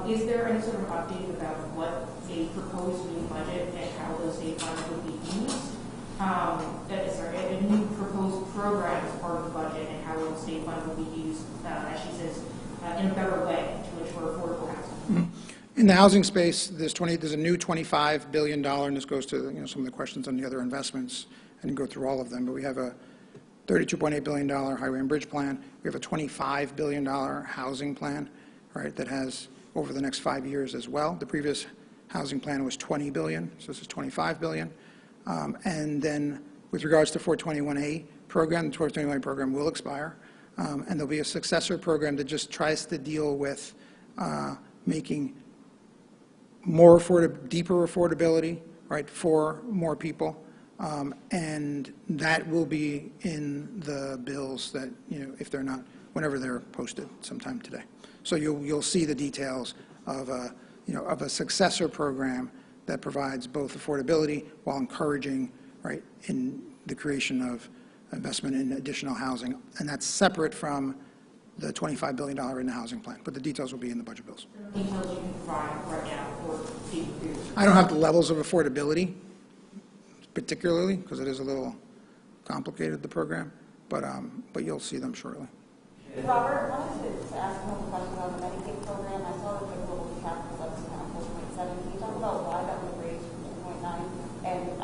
Is there any sort of update about what a proposed new budget and how those state funds would be used? A new proposed program as part of the budget and how the state fund will be used, as she says, in a better way to ensure affordable housing. In the housing space, there's a new $25 billion, and this goes to some of the questions on the other investments. I didn't go through all of them, but we have a $32.8 billion highway and bridge plan. We have a $25 billion housing plan, right, that has over the next 5 years as well. The previous housing plan was $20 billion, so this is $25 billion. And then with regards to 421A program, the 421A program will expire, and there'll be a successor program that just tries to deal with making deeper affordability, right, for more people, and that will be in the bills that, if they're not, whenever they're posted sometime today. So you'll see the details of a successor program that provides both affordability while encouraging, right, in the creation of investment in additional housing, and that's separate from the $25 billion in the housing plan, but the details will be in the budget bills. Details you can provide right now for people. I don't have the levels of affordability, particularly, because it is a little complicated, the program, but you'll see them shortly. Robert, I wanted to ask a question on the Medicaid program. I saw that the global cap was up to now 4.7. Can you talk about why that was raised from 2.9? And,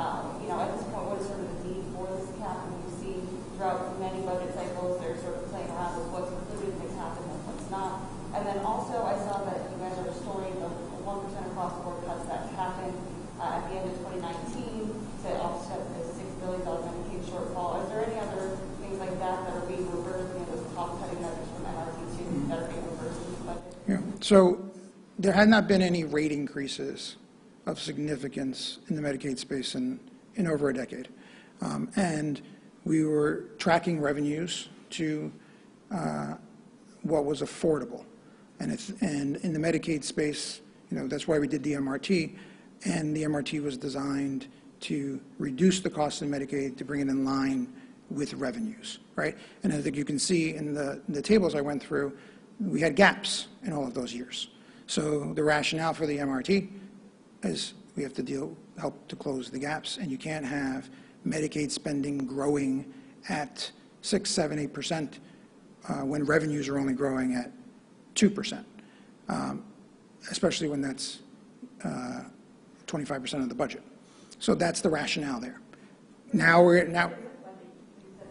at this point, what is sort of the need for this cap? And you see throughout many budget cycles, they're sort of playing around with what's included, what's happened, and what's not. And then also, I saw that you guys are restoring the 1% across-the-board cuts that happened at the end of 2019 to offset the $6 billion Medicaid shortfall. Is there any other things like that that are being reversed, those cost-cutting measures from NRT2 that are being reversed in this budget? Yeah. So there had not been any rate increases of significance in the Medicaid space in over a decade. And we were tracking revenues to what was affordable. And in the Medicaid space, that's why we did the MRT. And the MRT was designed to reduce the cost of Medicaid, to bring it in line with revenues, right? And I think you can see in the tables I went through, we had gaps in all of those years. So the rationale for the MRT is we have to help to close the gaps, and you can't have Medicaid spending growing at 6, 7, 8% when revenues are only growing at 2%, especially when that's 25% of the budget. So that's the rationale there. Now You said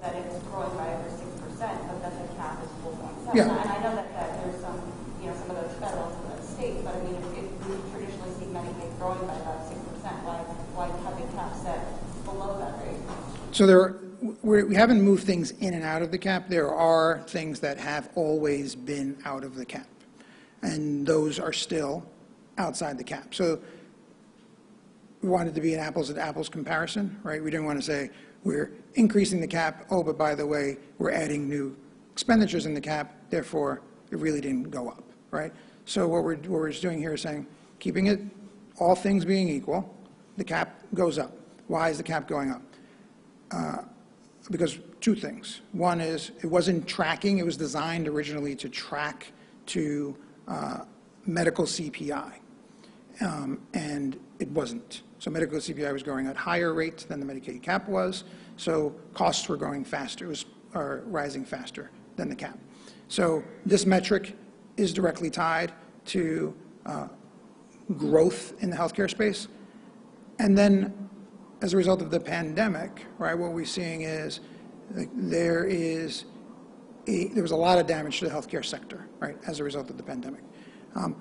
that it's growing by over 6%, but then the cap is 4.7. Yeah. And I know that there's some, some of those federal, some of those state, but I mean, if we traditionally see Medicaid growing by about 6%, why have the cap set below that rate? So we haven't moved things in and out of the cap. There are things that have always been out of the cap, and those are still outside the cap. So we wanted to be an apples to apples comparison, right? We didn't want to say we're increasing the cap, oh, but by the way, we're adding new expenditures in the cap, therefore it really didn't go up, right? So what we're just doing here is saying, keeping it, all things being equal, the cap goes up. Why is the cap going up? Because two things. One is it wasn't tracking. It was designed originally to track to medical CPI, and it wasn't. So medical CPI was growing at higher rates than the Medicaid cap was, so costs were growing faster, rising faster than the cap. So this metric is directly tied to growth in the healthcare space. And then as a result of the pandemic, right, what we're seeing is there was a lot of damage to the healthcare sector, right, as a result of the pandemic,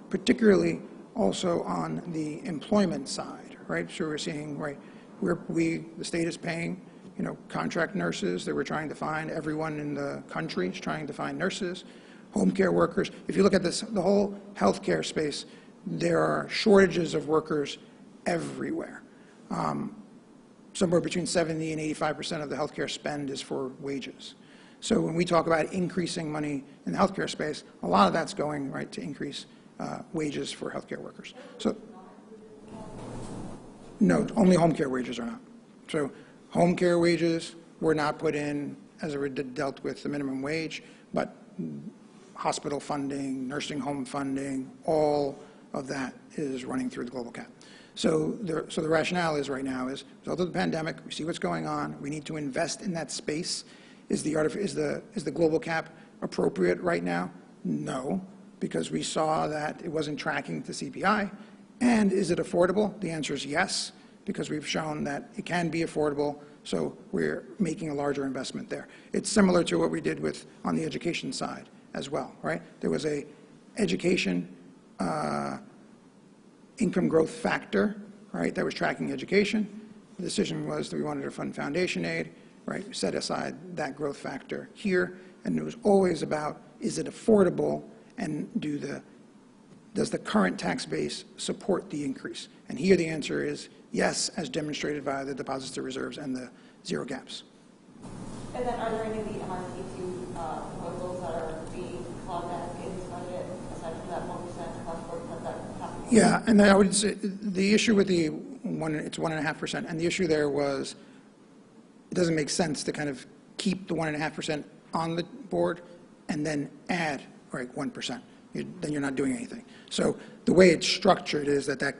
particularly also on the employment side, right? So we're seeing, right, the state is paying, contract nurses that we're trying to find. Everyone in the country is trying to find nurses, home care workers. If you look at the whole healthcare space, there are shortages of workers everywhere. Somewhere between 70 and 85% of the healthcare spend is for wages. So when we talk about increasing money in the healthcare space, a lot of that's going right to increase wages for healthcare workers. So no, only home care wages are not. So home care wages were not put in as it dealt with the minimum wage, but hospital funding, nursing home funding, all of that is running through the global cap. So the rationale is right now is, as a result of the pandemic, we see what's going on, we need to invest in that space. Is the global cap appropriate right now? No, because we saw that it wasn't tracking to CPI. And is it affordable? The answer is yes, because we've shown that it can be affordable, so we're making a larger investment there. It's similar to what we did on the education side as well, right? There was a education income growth factor, right, that was tracking education. The decision was that we wanted to fund foundation aid, right? We set aside that growth factor here, and it was always about, is it affordable, and does the current tax base support the increase? And here the answer is yes, as demonstrated by the deposits to reserves and the zero gaps. And then are there any of the MRT2 proposals that are being clubbed at in this budget, aside from that 1% plus 4% that happened? Yeah, and I would say the issue with it's 1.5%, and the issue there was it doesn't make sense to kind of keep the 1.5% on the board and then add, right, 1%. Then you're not doing anything. So the way it's structured is that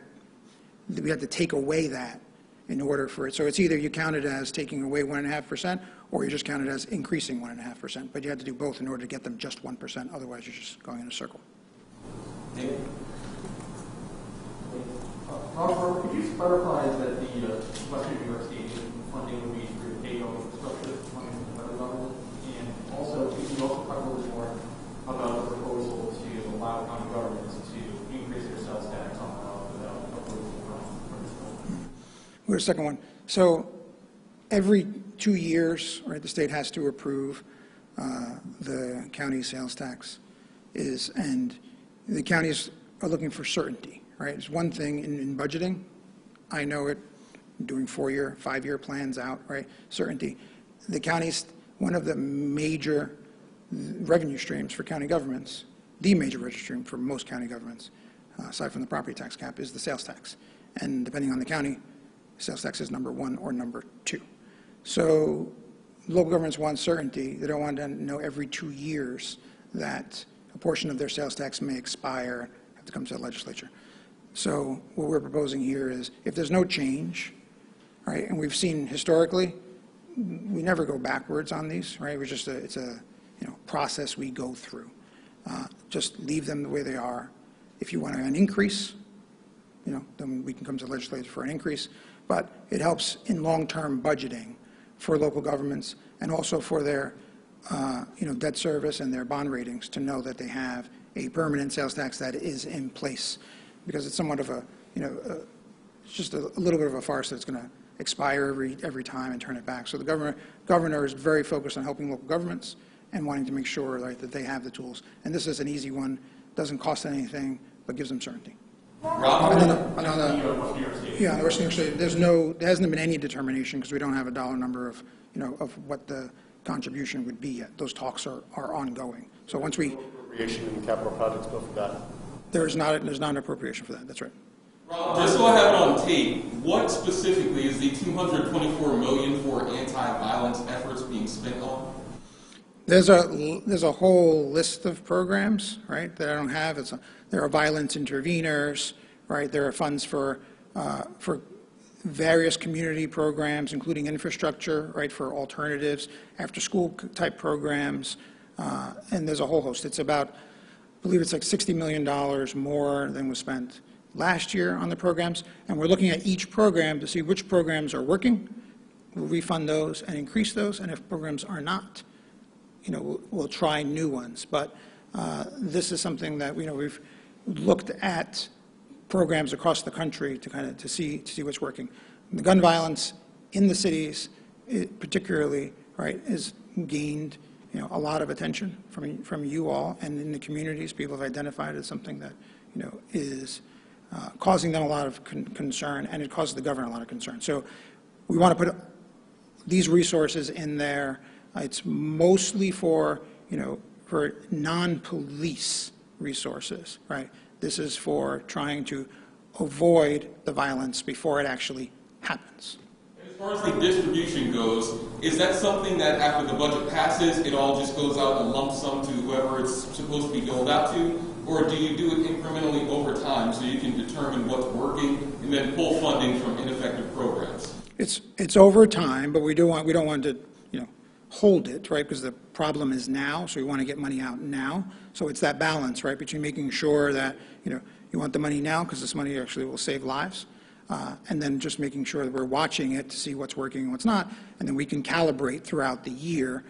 we have to take away that in order for it. So it's either you count it as taking away 1.5%, or you just count it as increasing 1.5%. But you have to do both in order to get them just 1%. Otherwise, you're just going in a circle. David? However, could you clarify that the Western New York State funding would be through the pay infrastructure funding from the federal government? And also, could you also talk a little bit more about the proposal to allow county governments to increase their sales tax on the house without approval from this bill? Here's the second one. So every 2 years, right, the state has to approve the county sales tax and the counties are looking for certainty, right? It's one thing in budgeting. I know it, doing 4-year, 5-year plans out, right? Certainty. The counties, one of the major revenue streams for county governments, the major revenue stream for most county governments, aside from the property tax cap, is the sales tax. And depending on the county, sales tax is number 1 or number 2. So local governments want certainty. They don't want to know every 2 years that a portion of their sales tax may expire, have to come to the legislature. So what we're proposing here is if there's no change, right, and we've seen historically, we never go backwards on these, right? It's a process we go through. Just leave them the way they are. If you want an increase, then we can come to the legislature for an increase. But it helps in long-term budgeting for local governments and also for their debt service and their bond ratings to know that they have a permanent sales tax that is in place, because it's somewhat of a it's just a little bit of a farce that's going to expire every time and turn it back. So the governor is very focused on helping local governments and wanting to make sure, right, that they have the tools. And this is an easy one, doesn't cost anything, but gives them certainty. Rob, the West New York State, there hasn't been any determination because we don't have a dollar number of what the contribution would be yet. Those talks are ongoing. So once we Appropriation in the capital projects bill for that. there's not an appropriation for that. That's right. Rob, just so I have it on tape, what specifically is the $224 million for anti-violence efforts being spent on? There's a whole list of programs, right, that I don't have. There are violence interveners, right? There are funds for various community programs, including infrastructure, right, for alternatives, after-school type programs, and there's a whole host. It's about, I believe it's like $60 million more than was spent last year on the programs, and we're looking at each program to see which programs are working. We'll refund those and increase those, and if programs are not, we'll try new ones. But this is something that we've looked at programs across the country to see what's working. The gun violence in the cities, particularly, right, has gained a lot of attention from you all, and in the communities, people have identified it as something that is causing them a lot of concern, and it causes the governor a lot of concern. So we want to put these resources in there. It's mostly for non-police resources, right? This is for trying to avoid the violence before it actually happens. As far as the distribution goes, is that something that after the budget passes, it all just goes out in a lump sum to whoever it's supposed to be doled out to? Or do you do it incrementally over time so you can determine what's working and then pull funding from ineffective programs? It's over time, but we don't want to hold it, right, because the problem is now, so we want to get money out now. So it's that balance, right, between making sure that you want the money now because this money actually will save lives, and then just making sure that we're watching it to see what's working and what's not, and then we can calibrate throughout the year.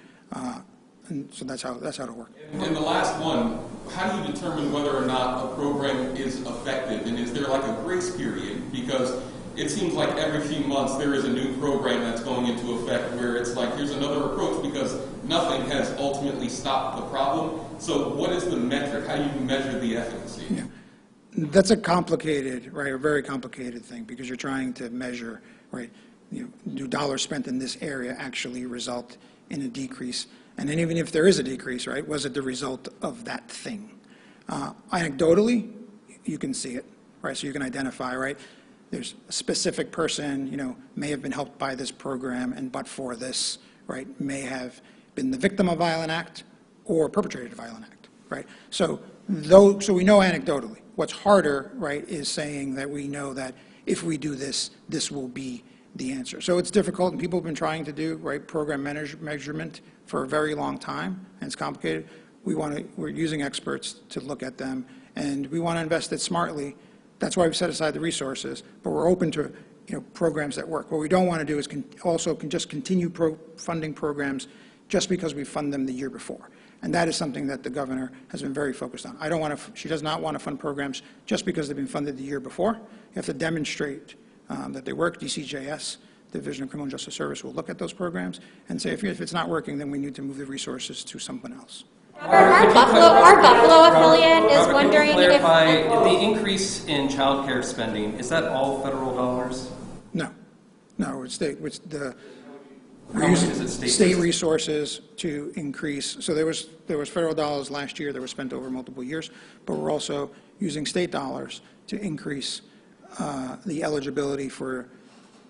And so that's how it'll work. And the last one, how do you determine whether or not a program is effective? And is there like a grace period? Because it seems like every few months there is a new program that's going into effect where it's like, here's another approach, because nothing has ultimately stopped the problem. So what is the metric? How do you measure the efficacy? Yeah. That's a complicated, right, a very complicated thing, because you're trying to measure, right, do dollars spent in this area actually result in a decrease? And then even if there is a decrease, right, was it the result of that thing? Anecdotally, you can see it, right, so you can identify, right, there's a specific person, may have been helped by this program, and but for this, right, may have been the victim of a violent act or perpetrated a violent act, right? So we know anecdotally. What's harder, right, is saying that we know that if we do this, this will be the answer. So it's difficult, and people have been trying to do, right, program measurement for a very long time, and it's complicated. We're using experts to look at them, and we want to invest it smartly. That's why we set aside the resources, but we're open to programs that work. What we don't want to do is just continue funding programs just because we fund them the year before. And that is something that the governor has been very focused on. She does not want to fund programs just because they've been funded the year before. You have to demonstrate that they work. DCJS, Division of Criminal Justice Service, will look at those programs and say if it's not working, then we need to move the resources to someone else. Our Buffalo affiliate is wondering if the increase in child care spending, is that all federal dollars? No, it's state. We're How much using is it state resources to increase. So there was federal dollars last year that were spent over multiple years, but we're also using state dollars to increase the eligibility for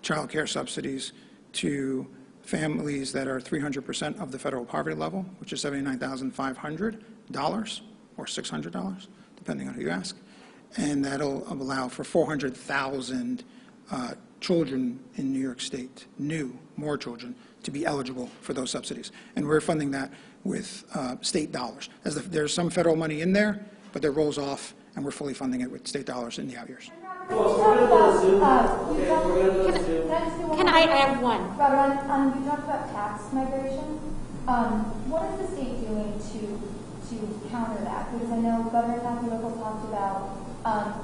child care subsidies to families that are 300% of the federal poverty level, which is $79,500 or $600, depending on who you ask. And that'll allow for 400,000 children in New York State, more children, to be eligible for those subsidies. And we're funding that with state dollars. There's some federal money in there, but that rolls off, and we're fully funding it with state dollars in the out years. Can I add one? Robert, you talked about tax migration. What is the state doing to counter that? Because I know Governor Hochul talked about I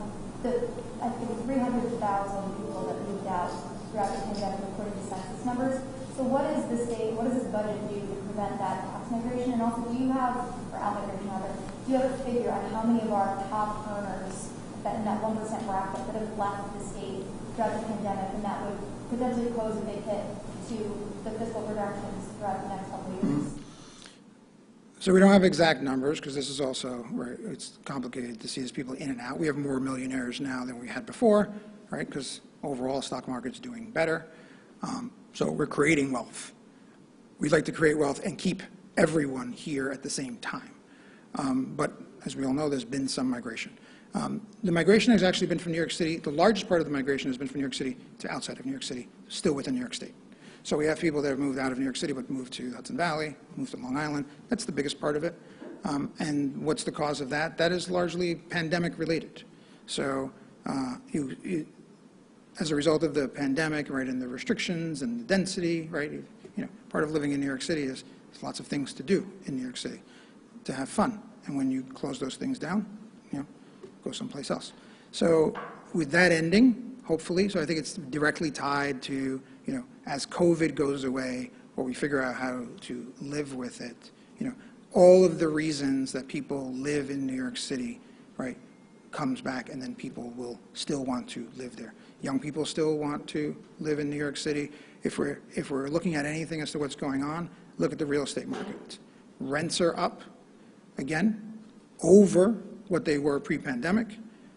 think 300,000 people that moved out throughout the pandemic according to census numbers. So what is the state, what does this budget do to prevent that tax migration? And also, do you have, or out-migration rather, do you have a figure on how many of our top earners that in that 1% bracket that have left the state throughout the pandemic, and that would potentially pose a big hit to the fiscal projections throughout the next couple of years? So we don't have exact numbers because this is also, right, it's complicated to see as people in and out. We have more millionaires now than we had before, right, because overall stock market's doing better. So we're creating wealth. We'd like to create wealth and keep everyone here at the same time. But as we all know, there's been some migration. The migration has actually been from New York City. The largest part of the migration has been from New York City to outside of New York City, still within New York State. So we have people that have moved out of New York City but moved to Hudson Valley, moved to Long Island. That's the biggest part of it. And what's the cause of that? That is largely pandemic related. So as a result of the pandemic, right, and the restrictions and the density, right, part of living in New York City is there's lots of things to do in New York City to have fun. And when you close those things down, go someplace else. So with that ending, hopefully, so I think it's directly tied to, as COVID goes away, or we figure out how to live with it, all of the reasons that people live in New York City, right, comes back, and then people will still want to live there. Young people still want to live in New York City. If we're looking at anything as to what's going on, look at the real estate market. Rents are up, again, over what they were pre-pandemic.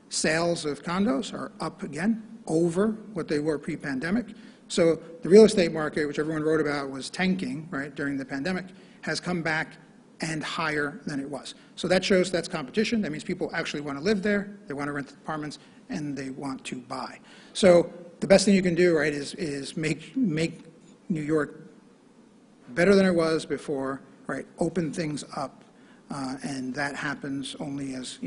Sales of condos are up again, over what they were pre-pandemic. So the real estate market, which everyone wrote about was tanking, right, during the pandemic, has come back and higher than it was. So that shows that's competition. That means people actually want to live there, they want to rent apartments, and they want to buy. So the best thing you can do, right, is make New York better than it was before, right, open things up, and that happens only as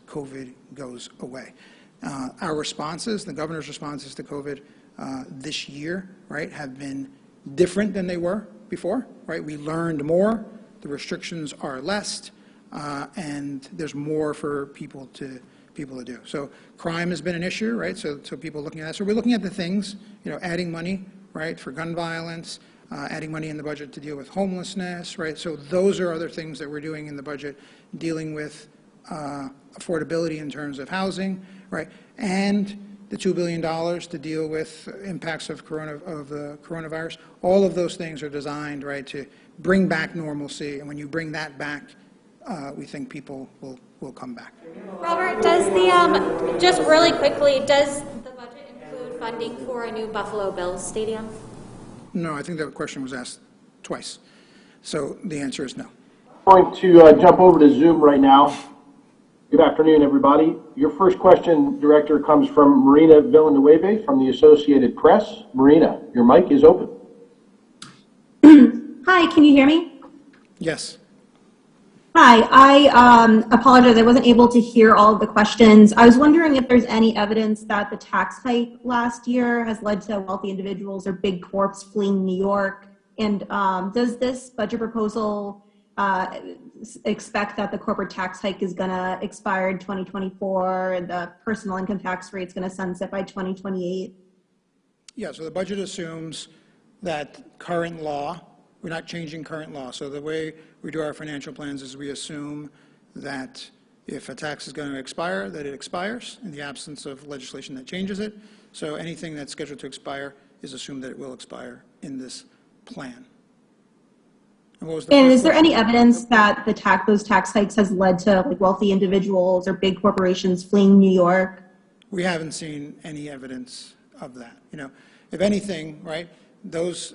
COVID goes away. Our responses, the governor's responses to COVID this year, right, have been different than they were before, right? We learned more, the restrictions are less, and there's more for people to do. So crime has been an issue, right? So people looking at that. So we're looking at the things, adding money, right, for gun violence, adding money in the budget to deal with homelessness, right? So those are other things that we're doing in the budget, dealing with affordability in terms of housing, right? And the $2 billion to deal with impacts of the coronavirus. All of those things are designed, right, to bring back normalcy. And when you bring that back, we think people will come back. Robert, does just really quickly, does the budget include funding for a new Buffalo Bills stadium? No, I think that question was asked twice. So the answer is no. I'm going to jump over to Zoom right now. Good afternoon, everybody. Your first question, Director, comes from Marina Villanueva from the Associated Press. Marina, your mic is open. Hi, can you hear me? Yes. Hi, I apologize. I wasn't able to hear all of the questions. I was wondering if there's any evidence that the tax hike last year has led to wealthy individuals or big corps fleeing New York. And does this budget proposal expect that the corporate tax hike is going to expire in 2024 and the personal income tax rate is going to sunset by 2028? Yeah, so the budget assumes that current law, we're not changing current law. So the way we do our financial plans is we assume that if a tax is going to expire, that it expires in the absence of legislation that changes it. So anything that's scheduled to expire is assumed that it will expire in this plan. And is there any evidence that those tax hikes has led to wealthy individuals or big corporations fleeing New York? We haven't seen any evidence of that. If anything, right, those,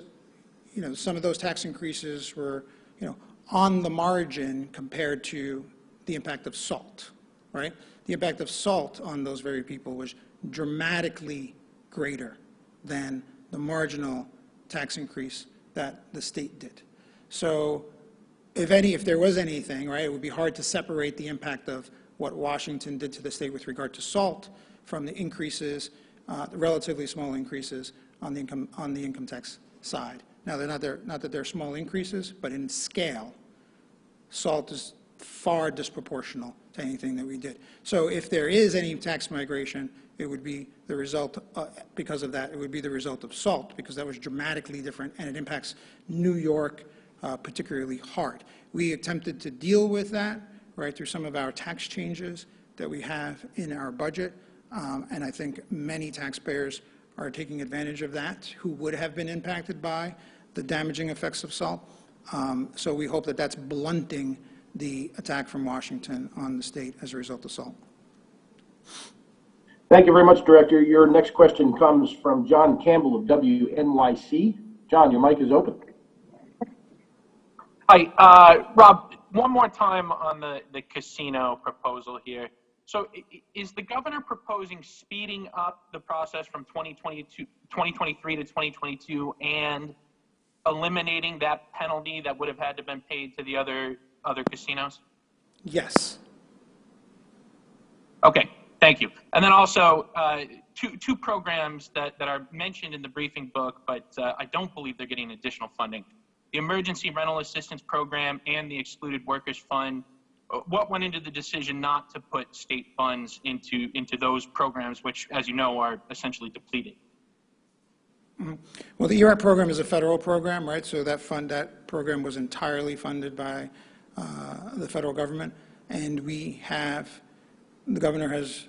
some of those tax increases were, on the margin compared to the impact of SALT, right? The impact of SALT on those very people was dramatically greater than the marginal tax increase that the state did. So if there was anything, right, it would be hard to separate the impact of what Washington did to the state with regard to SALT from the increases, the relatively small increases on the income tax side. Now, not that they're small increases, but in scale, SALT is far disproportional to anything that we did. So if there is any tax migration, it would be the result, because of that, it would be the result of SALT, because that was dramatically different, and it impacts New York particularly hard. We attempted to deal with that, right, through some of our tax changes that we have in our budget, and I think many taxpayers are taking advantage of that who would have been impacted by the damaging effects of SALT. So we hope that that's blunting the attack from Washington on the state as a result of SALT. Thank you very much, Director. Your next question comes from John Campbell of WNYC. John, your mic is open. Hi, Rob, one more time on the casino proposal here. So is the governor proposing speeding up the process from 2023 to 2022 and eliminating that penalty that would have had to been paid to the other casinos? Yes. Okay, thank you. And then also two programs that are mentioned in the briefing book, but I don't believe they're getting additional funding. The Emergency Rental Assistance Program and the Excluded Workers Fund. What went into the decision not to put state funds into those programs, which, as you know, are essentially depleted? Mm-hmm. Well, the ERAP program is a federal program, right? So that program was entirely funded by the federal government, and the governor has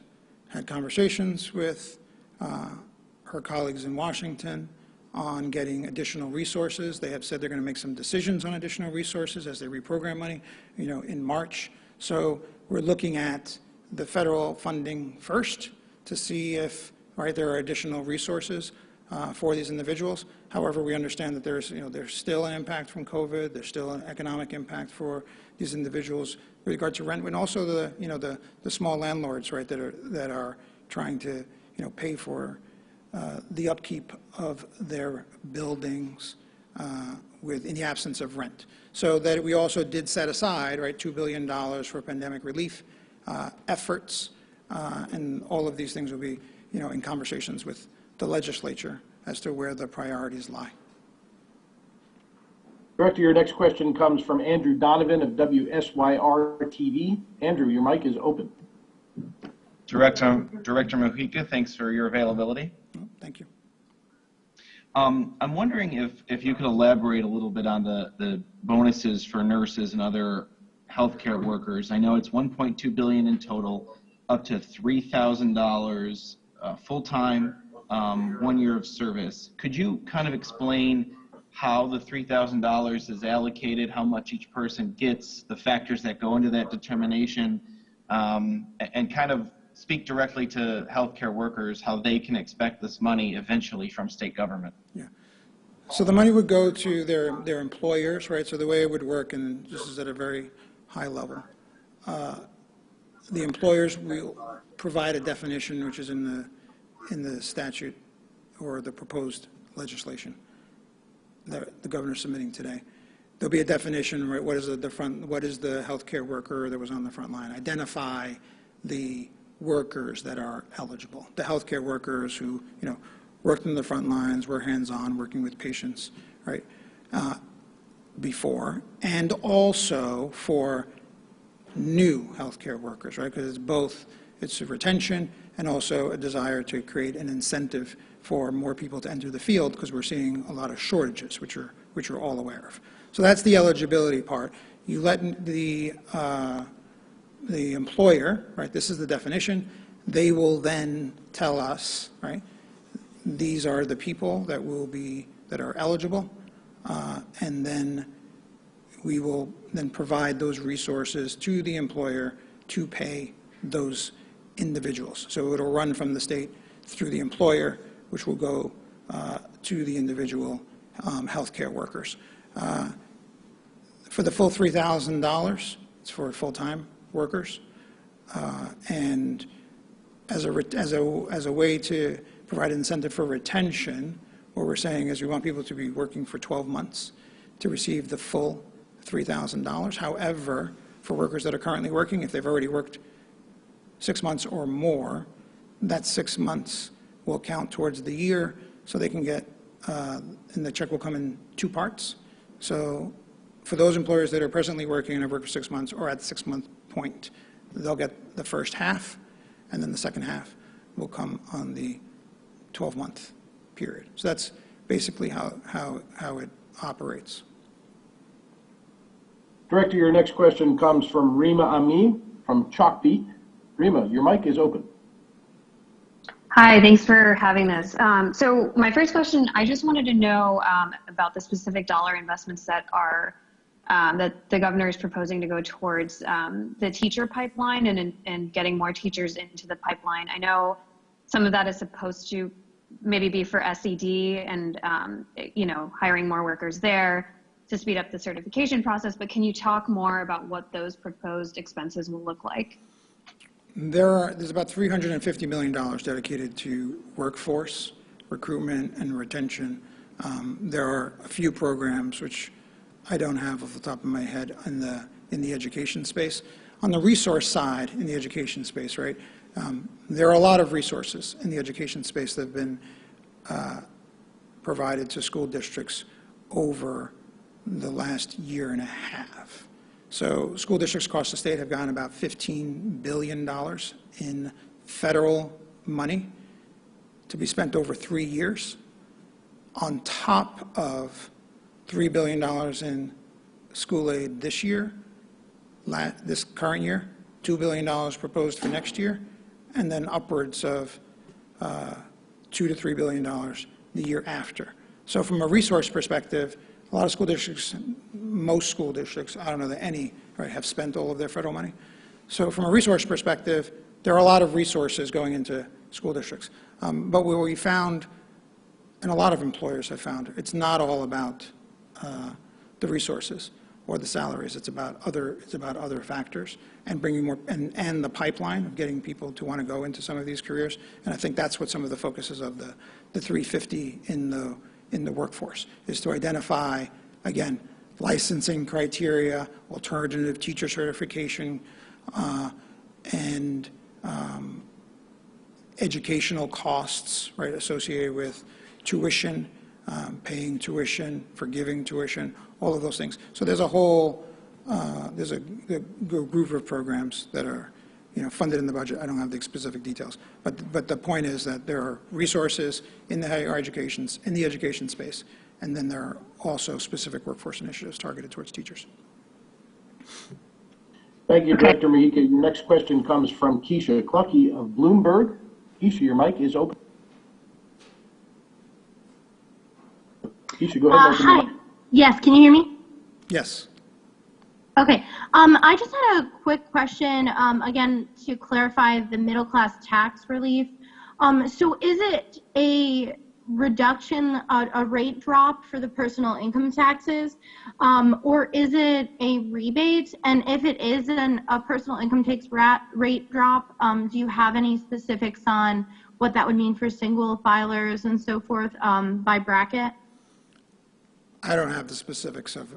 had conversations with her colleagues in Washington on getting additional resources. They have said they're going to make some decisions on additional resources as they reprogram money, in March. So we're looking at the federal funding first to see if, right, there are additional resources for these individuals. However, we understand that there's still an impact from COVID. There's still an economic impact for these individuals with regard to rent, and also the small landlords, right, that are trying to pay for the upkeep of their buildings in the absence of rent. So that we also did set aside, right, $2 billion for pandemic relief efforts, and all of these things will be, in conversations with the legislature as to where the priorities lie. Director, your next question comes from Andrew Donovan of WSYR-TV. Andrew, your mic is open. Director Mujica, thanks for your availability. Thank you. I'm wondering if you could elaborate a little bit on the bonuses for nurses and other healthcare workers. I know it's $1.2 billion in total, up to $3,000 full-time, 1 year of service. Could you kind of explain how the $3,000 is allocated, how much each person gets, the factors that go into that determination, and kind of speak directly to healthcare workers, how they can expect this money eventually from state government? Yeah. So the money would go to their employers, right? So the way it would work, and this is at a very high level, the employers will provide a definition which is in the statute or the proposed legislation that the governor's submitting today. There'll be a definition, right? What is the healthcare worker that was on the front line? Identify the workers that are eligible, the healthcare workers who worked in the front lines, were hands-on, working with patients, right, before, and also for new healthcare workers, right, because it's a retention and also a desire to create an incentive for more people to enter the field, because we're seeing a lot of shortages, which we're all aware of. So that's the eligibility part. You let the employer, right, this is the definition, they will then tell us, right, these are the people that are eligible, and then we will then provide those resources to the employer to pay those individuals. So it'll run from the state through the employer, which will go to the individual healthcare workers. For the full $3,000, it's for full-time workers. And as a way to provide incentive for retention, what we're saying is we want people to be working for 12 months to receive the full $3,000. However, for workers that are currently working, if they've already worked 6 months or more, that 6 months will count towards the year, so they can get, and the check will come in 2 parts. So for those employers that are presently working and have worked for 6 months or at the 6-month point, they'll get the first half, and then the second half will come on the 12-month period. So that's basically how it operates. Director, your next question comes from Rima Amin from Chalkbeat. Rima, your mic is open. Hi, thanks for having this. So my first question, I just wanted to know about the specific dollar investments that are that the governor is proposing to go towards the teacher pipeline and getting more teachers into the pipeline. I know some of that is supposed to maybe be for SED and hiring more workers there to speed up the certification process, but can you talk more about what those proposed expenses will look like? There's about $350 million dedicated to workforce, recruitment, and retention. There are a few programs which I don't have off the top of my head in the education space. On the resource side in the education space, right, there are a lot of resources in the education space that have been provided to school districts over the last year and a half. So school districts across the state have gotten about $15 billion in federal money to be spent over 3 years, on top of $3 billion in school aid this year, this current year, $2 billion proposed for next year, and then upwards of $2 to $3 billion the year after. So from a resource perspective, a lot of school districts, most school districts, I don't know that any, right, have spent all of their federal money. So from a resource perspective, there are a lot of resources going into school districts. But what we found, and a lot of employers have found, it's not all about the resources or the salaries. It's about other factors and bringing more, and the pipeline of getting people to want to go into some of these careers. And I think that's what some of the focuses of the 350 in the workforce is, to identify, again, licensing criteria, alternative teacher certification, and educational costs, right, associated with tuition, paying tuition, forgiving tuition, all of those things. So there's a whole, there's a group of programs that are, funded in the budget. I don't have the specific details, but the point is that there are resources in the higher education, in the education space, and then there are also specific workforce initiatives targeted towards teachers. Thank you, Director Mujica. Your next question comes from Keisha Clucky of Bloomberg. Keisha, your mic is open. Keisha, go ahead. Hi. Yes, can you hear me? Yes. Okay. I just had a quick question, again, to clarify the middle class tax relief. So is it a reduction, a rate drop for the personal income taxes, or is it a rebate? And if it is a personal income tax rate drop, do you have any specifics on what that would mean for single filers and so forth by bracket? I don't have the specifics of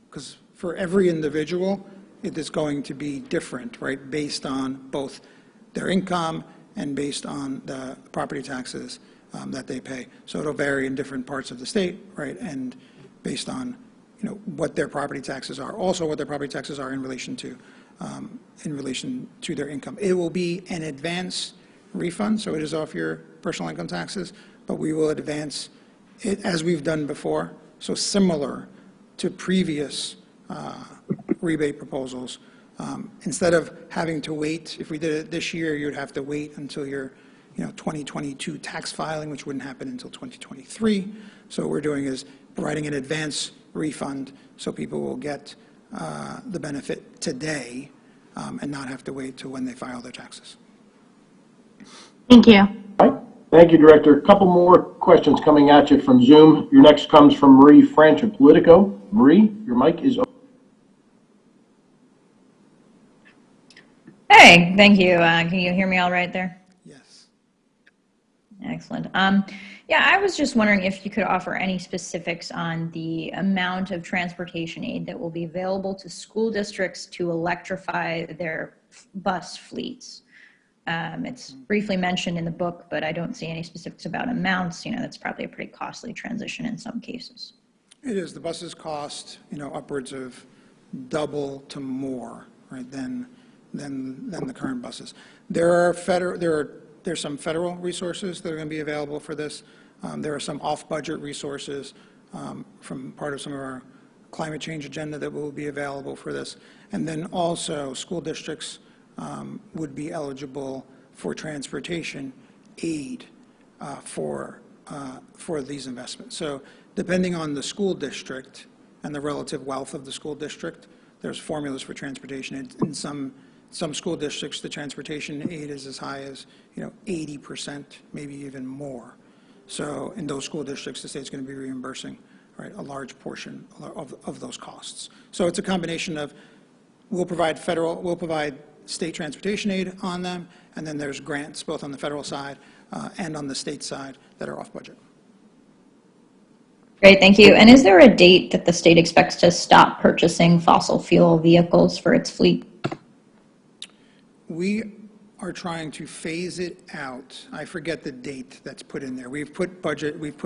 because for every individual, it is going to be different, right, based on both their income and based on the property taxes that they pay. So it'll vary in different parts of the state, right, and based on, what their property taxes are. Also, what their property taxes are in relation to their income. It will be an advance refund, so it is off your personal income taxes, but we will advance it as we've done before, so similar to previous rebate proposals. Instead of having to wait, if we did it this year, you'd have to wait until your 2022 tax filing, which wouldn't happen until 2023. So what we're doing is providing an advance refund so people will get the benefit today and not have to wait till when they file their taxes. Thank you. Thank you, Director. A couple more questions coming at you from Zoom. Your next comes from Marie French of Politico. Marie, your mic is open. Hey, thank you. Can you hear me all right there? Yes. Excellent. Yeah, I was just wondering if you could offer any specifics on the amount of transportation aid that will be available to school districts to electrify their bus fleets. It's briefly mentioned in the book, but I don't see any specifics about amounts. You know, that's probably a pretty costly transition in some cases. It is. The buses cost, you know, upwards of double to more, right, than the current buses. There's some federal resources that are going to be available for this. There are some off-budget resources from part of some of our climate change agenda that will be available for this. And then also school districts would be eligible for transportation aid for these investments. So depending on the school district and the relative wealth of the school district, there's formulas for transportation aid. In some school districts, the transportation aid is as high as 80%, maybe even more. So in those school districts, the state's going to be reimbursing, right, a large portion of those costs. So it's a combination of we'll provide state transportation aid on them, and then there's grants both on the federal side and on the state side that are off budget. Great, thank you. And is there a date that the state expects to stop purchasing fossil fuel vehicles for its fleet? We are trying to phase it out. I forget the date that's put in there. We've put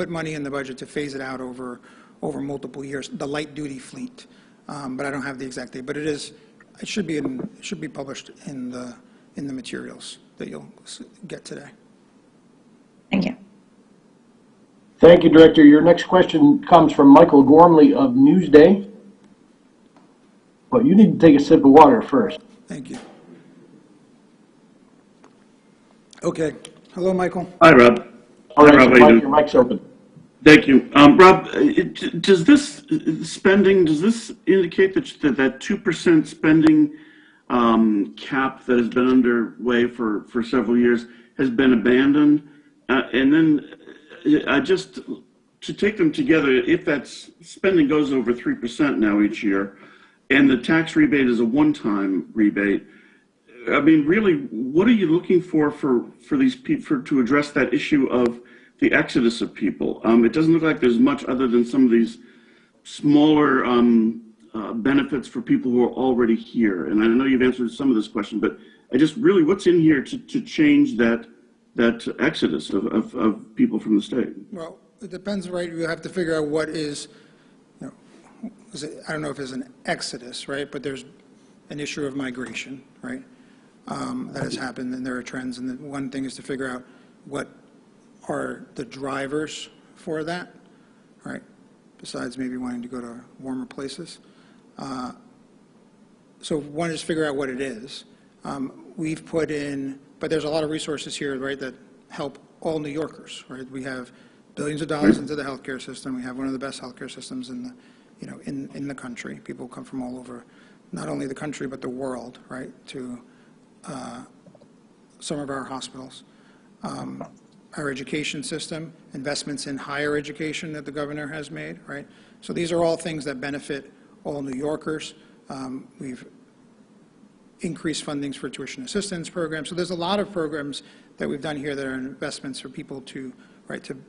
money in the budget to phase it out over multiple years. The light duty fleet, but I don't have the exact date. But it should be published in the materials that you'll get today. Thank you. Thank you, Director. Your next question comes from Michael Gormley of Newsday. Well, you need to take a sip of water first. Thank you. Okay. Hello, Michael. Hi, Rob. All right, Hi, Rob, so Mike, your mic's open. Thank you. Rob, does this indicate that 2% spending cap that has been underway for several years has been abandoned? And then just to take them together, if that spending goes over 3% now each year, and the tax rebate is a one-time rebate, I mean, really, what are you looking for these people to address that issue of the exodus of people? It doesn't look like there's much other than some of these smaller benefits for people who are already here. And I know you've answered some of this question, but I just really, what's in here to change that exodus of people from the state? Well, it depends, right? You have to figure out what is, I don't know if it's an exodus, right? But there's an issue of migration, right? That has happened, and there are trends. And one thing is to figure out what are the drivers for that, right? Besides maybe wanting to go to warmer places. So one is figure out what it is. We've put in, but there's a lot of resources here, right, that help all New Yorkers, right? We have billions of dollars into the healthcare system. We have one of the best healthcare systems in the, in the country. People come from all over, not only the country but the world, right, to some of our hospitals. Our education system, investments in higher education that the governor has made, right? So these are all things that benefit all New Yorkers. We've increased fundings for tuition assistance programs. So there's a lot of programs that we've done here that are investments for people to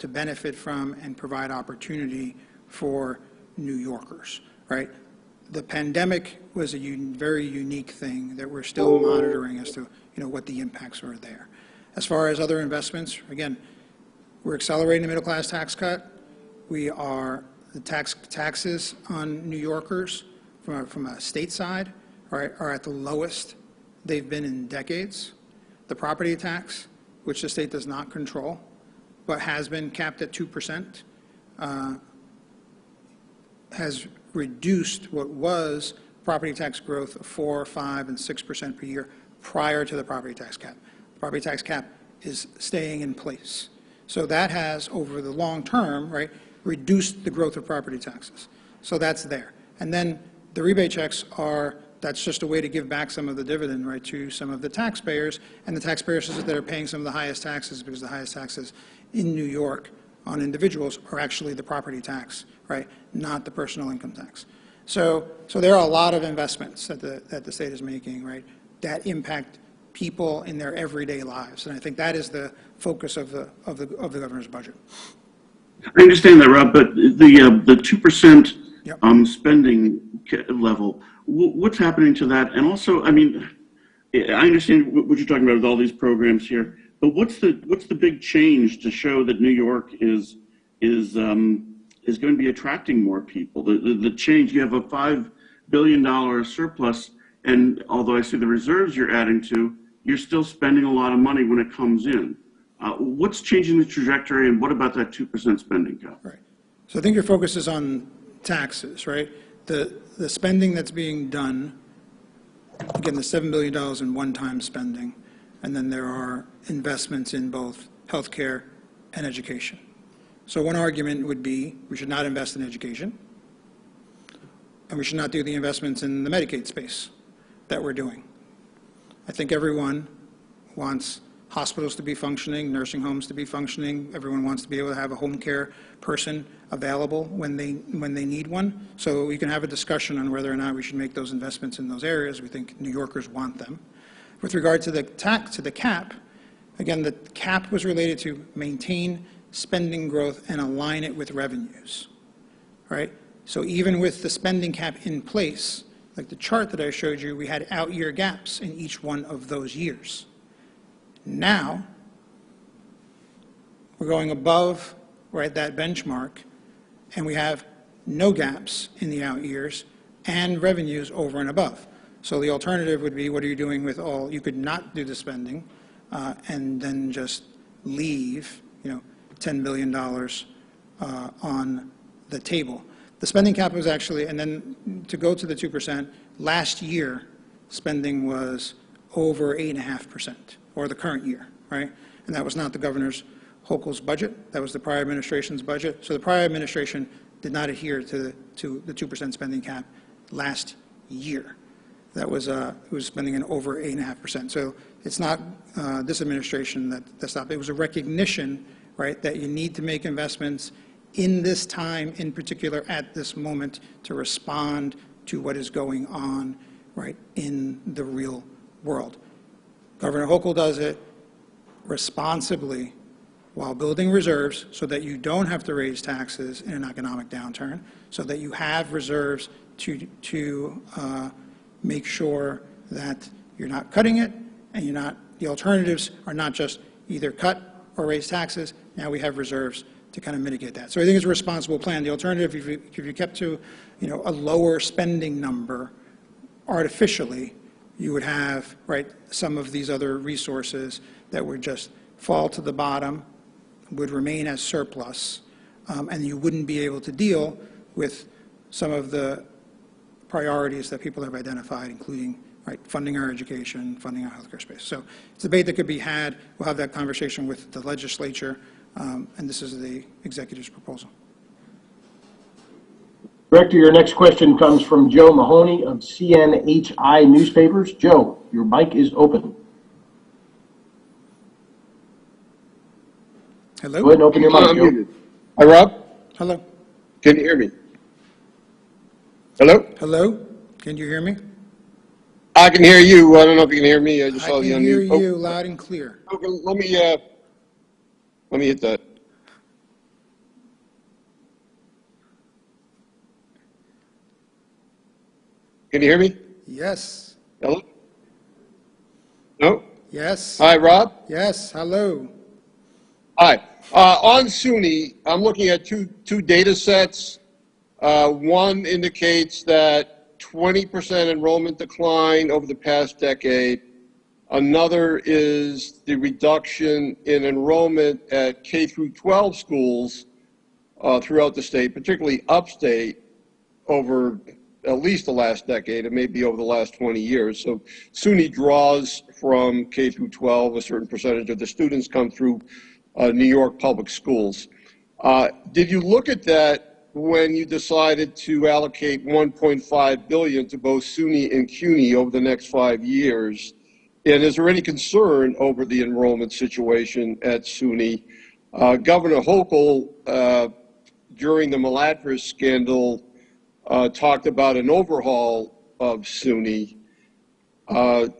benefit from and provide opportunity for New Yorkers, right? The pandemic was a very unique thing that we're still monitoring as to what the impacts were there. As far as other investments, again, we're accelerating the middle class tax cut. The taxes on New Yorkers from a state side are at the lowest they've been in decades. The property tax, which the state does not control, but has been capped at 2%, has reduced what was property tax growth of 4%, 5%, and 6% per year prior to the property tax cap. The property tax cap is staying in place. So that has, over the long term, right, reduced the growth of property taxes. So that's there. And then the rebate checks are that's just a way to give back some of the dividend, right, to some of the taxpayers, and the taxpayers that are paying some of the highest taxes, because the highest taxes in New York on individuals are actually the property tax, right, not the personal income tax. So there are a lot of investments that the state is making, right, that impact people in their everyday lives, and I think that is the focus of the governor's budget. I understand that, Rob, but the 2% spending level, what's happening to that? And also, I mean, I understand what you're talking about with all these programs here, but what's the big change to show that New York is going to be attracting more people? The change, you have a $5 billion surplus, and although I see the reserves you're adding to, you're still spending a lot of money when it comes in. What's changing the trajectory, and what about that 2% spending cap? Right. So I think your focus is on taxes, right? The spending that's being done, again, the $7 billion in one-time spending, and then there are investments in both healthcare and education. So one argument would be we should not invest in education, and we should not do the investments in the Medicaid space that we're doing. I think everyone wants hospitals to be functioning, nursing homes to be functioning. Everyone wants to be able to have a home care person available when they need one. So we can have a discussion on whether or not we should make those investments in those areas. We think New Yorkers want them. With regard to the cap, again, the cap was related to maintain spending growth and align it with revenues, right? So even with the spending cap in place, like the chart that I showed you, we had out-year gaps in each one of those years. Now, we're going above, right, that benchmark, and we have no gaps in the out years and revenues over and above. So the alternative would be, what are you doing with all, you could not do the spending and then just leave, $10 billion on the table. The spending cap was actually, and then to go to the 2%, last year spending was over 8.5%. Or the current year, right? And that was not the governor's Hochul's budget. That was the prior administration's budget. So the prior administration did not adhere to the 2% spending cap last year. That was it was spending in over 8.5%. So it's not this administration that stopped. It was a recognition, right, that you need to make investments in this time, in particular at this moment, to respond to what is going on, right, in the real world. Governor Hochul does it responsibly while building reserves so that you don't have to raise taxes in an economic downturn, so that you have reserves to make sure that you're not cutting it, and the alternatives are not just either cut or raise taxes. Now we have reserves to kind of mitigate that. So I think it's a responsible plan. The alternative, if you kept to a lower spending number artificially, you would have, right, some of these other resources that would just fall to the bottom, would remain as surplus, and you wouldn't be able to deal with some of the priorities that people have identified, including, right, funding our education, funding our healthcare space. So it's a debate that could be had. We'll have that conversation with the legislature, and this is the executive's proposal. Director, your next question comes from Joe Mahoney of CNHI Newspapers. Joe, your mic is open. Hello? Go ahead and open your mic, Joe. Hi, Rob. Hello. Can you hear me? Hello? Hello? Can you hear me? I can hear you. I don't know if you can hear me. I just saw you I on can hear mute. you loud and clear. Okay, let me hit that. Can you hear me? Yes. Hello? No? Yes. Hi, Rob. Yes. Hello. Hi. On SUNY, I'm looking at two data sets. One indicates that 20% enrollment decline over the past decade. Another is the reduction in enrollment at K through 12 schools throughout the state, particularly upstate, over at least the last decade, and maybe over the last 20 years. So SUNY draws from K through 12, a certain percentage of the students come through New York public schools. Did you look at that when you decided to allocate $1.5 billion to both SUNY and CUNY over the next 5 years? And is there any concern over the enrollment situation at SUNY? Governor Hochul, during the Maladris scandal, talked about an overhaul of SUNY.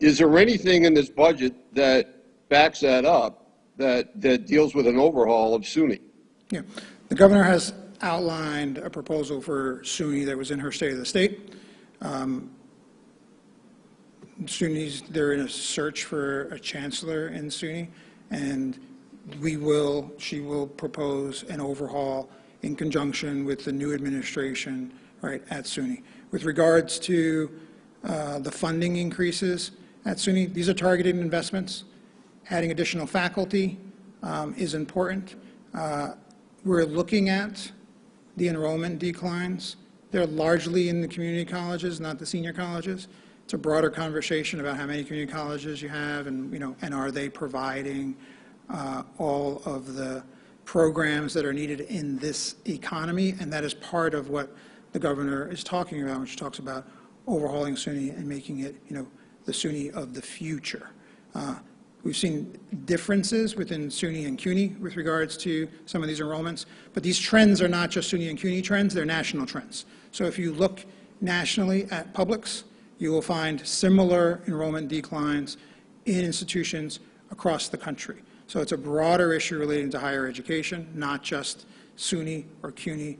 Is there anything in this budget that backs that up, that deals with an overhaul of SUNY? Yeah, the governor has outlined a proposal for SUNY that was in her State of the State. SUNY's, they're in a search for a chancellor in SUNY, and she will propose an overhaul in conjunction with the new administration, right, at SUNY. With regards to the funding increases at SUNY, these are targeted investments. Adding additional faculty is important. We're looking at the enrollment declines. They're largely in the community colleges, not the senior colleges. It's a broader conversation about how many community colleges you have, and and are they providing all of the programs that are needed in this economy, and that is part of what the governor is talking about when she talks about overhauling SUNY and making it, the SUNY of the future. We've seen differences within SUNY and CUNY with regards to some of these enrollments, but these trends are not just SUNY and CUNY trends, they're national trends. So if you look nationally at publics, you will find similar enrollment declines in institutions across the country. So it's a broader issue relating to higher education, not just SUNY or CUNY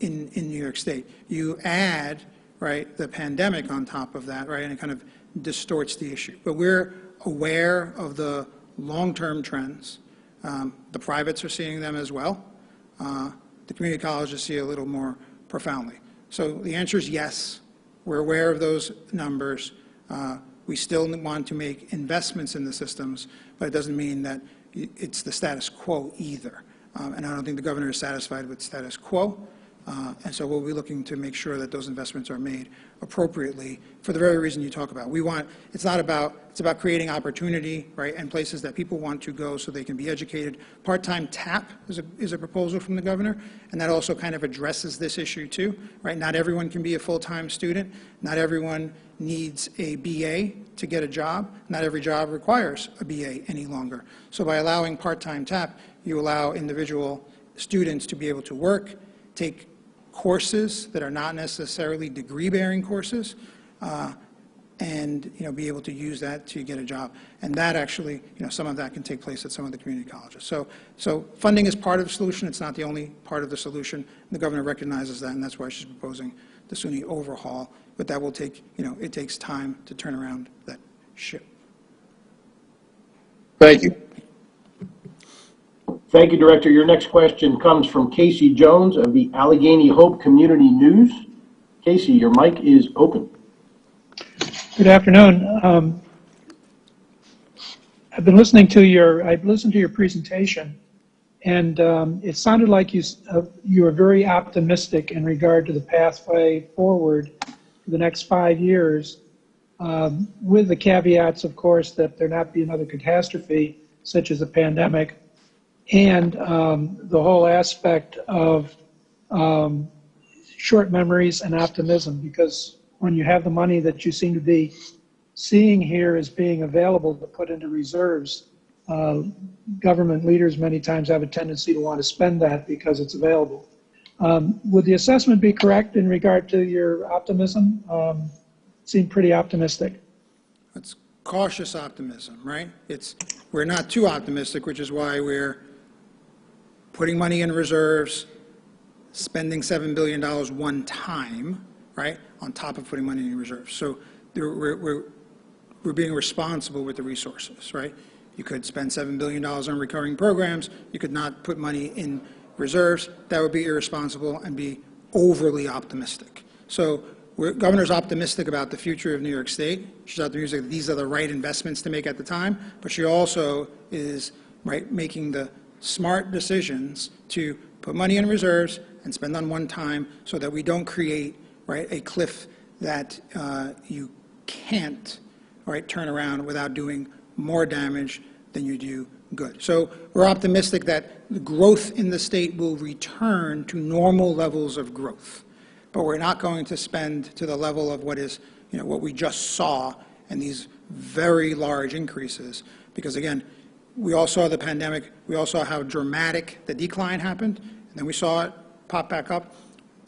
in New York State. You add, right, the pandemic on top of that, right, and it kind of distorts the issue. But we're aware of the long-term trends. The privates are seeing them as well. The community colleges see a little more profoundly. So the answer is yes. We're aware of those numbers. We still want to make investments in the systems, but it doesn't mean that it's the status quo either. And I don't think the governor is satisfied with status quo. And so we'll be looking to make sure that those investments are made appropriately for the very reason you talk about. It's about creating opportunity, right, and places that people want to go so they can be educated. Part-time TAP is a proposal from the governor, and that also kind of addresses this issue too, right? Not everyone can be a full-time student. Not everyone needs a BA to get a job. Not every job requires a BA any longer. So by allowing part-time TAP, you allow individual students to be able to work, take courses that are not necessarily degree-bearing courses, and be able to use that to get a job. And that actually, some of that can take place at some of the community colleges. So funding is part of the solution. It's not the only part of the solution. The governor recognizes that, and that's why she's proposing the SUNY overhaul. But that will take, it takes time to turn around that ship. Thank you. Thank you, Director. Your next question comes from Casey Jones of the Allegheny Hope Community News. Casey, your mic is open. Good afternoon. I've listened to your presentation, and it sounded like you were very optimistic in regard to the pathway forward for the next 5 years, with the caveats, of course, that there not be another catastrophe such as a pandemic, and the whole aspect of short memories and optimism, because when you have the money that you seem to be seeing here as being available to put into reserves, government leaders many times have a tendency to want to spend that because it's available. Would the assessment be correct in regard to your optimism? Seemed pretty optimistic. It's cautious optimism, right? We're not too optimistic, which is why we're putting money in reserves, spending $7 billion one time, right, on top of putting money in reserves. So we're being responsible with the resources, right? You could spend $7 billion on recurring programs. You could not put money in reserves. That would be irresponsible and be overly optimistic. So governor's optimistic about the future of New York State. She's optimistic that these are the right investments to make at the time, but she also is, right, making the smart decisions to put money in reserves and spend on one time so that we don't create, right, a cliff that you can't, right, turn around without doing more damage then you do good. So we're optimistic that the growth in the state will return to normal levels of growth. But we're not going to spend to the level of what is, what we just saw and these very large increases. Because again, we all saw the pandemic, we all saw how dramatic the decline happened, and then we saw it pop back up.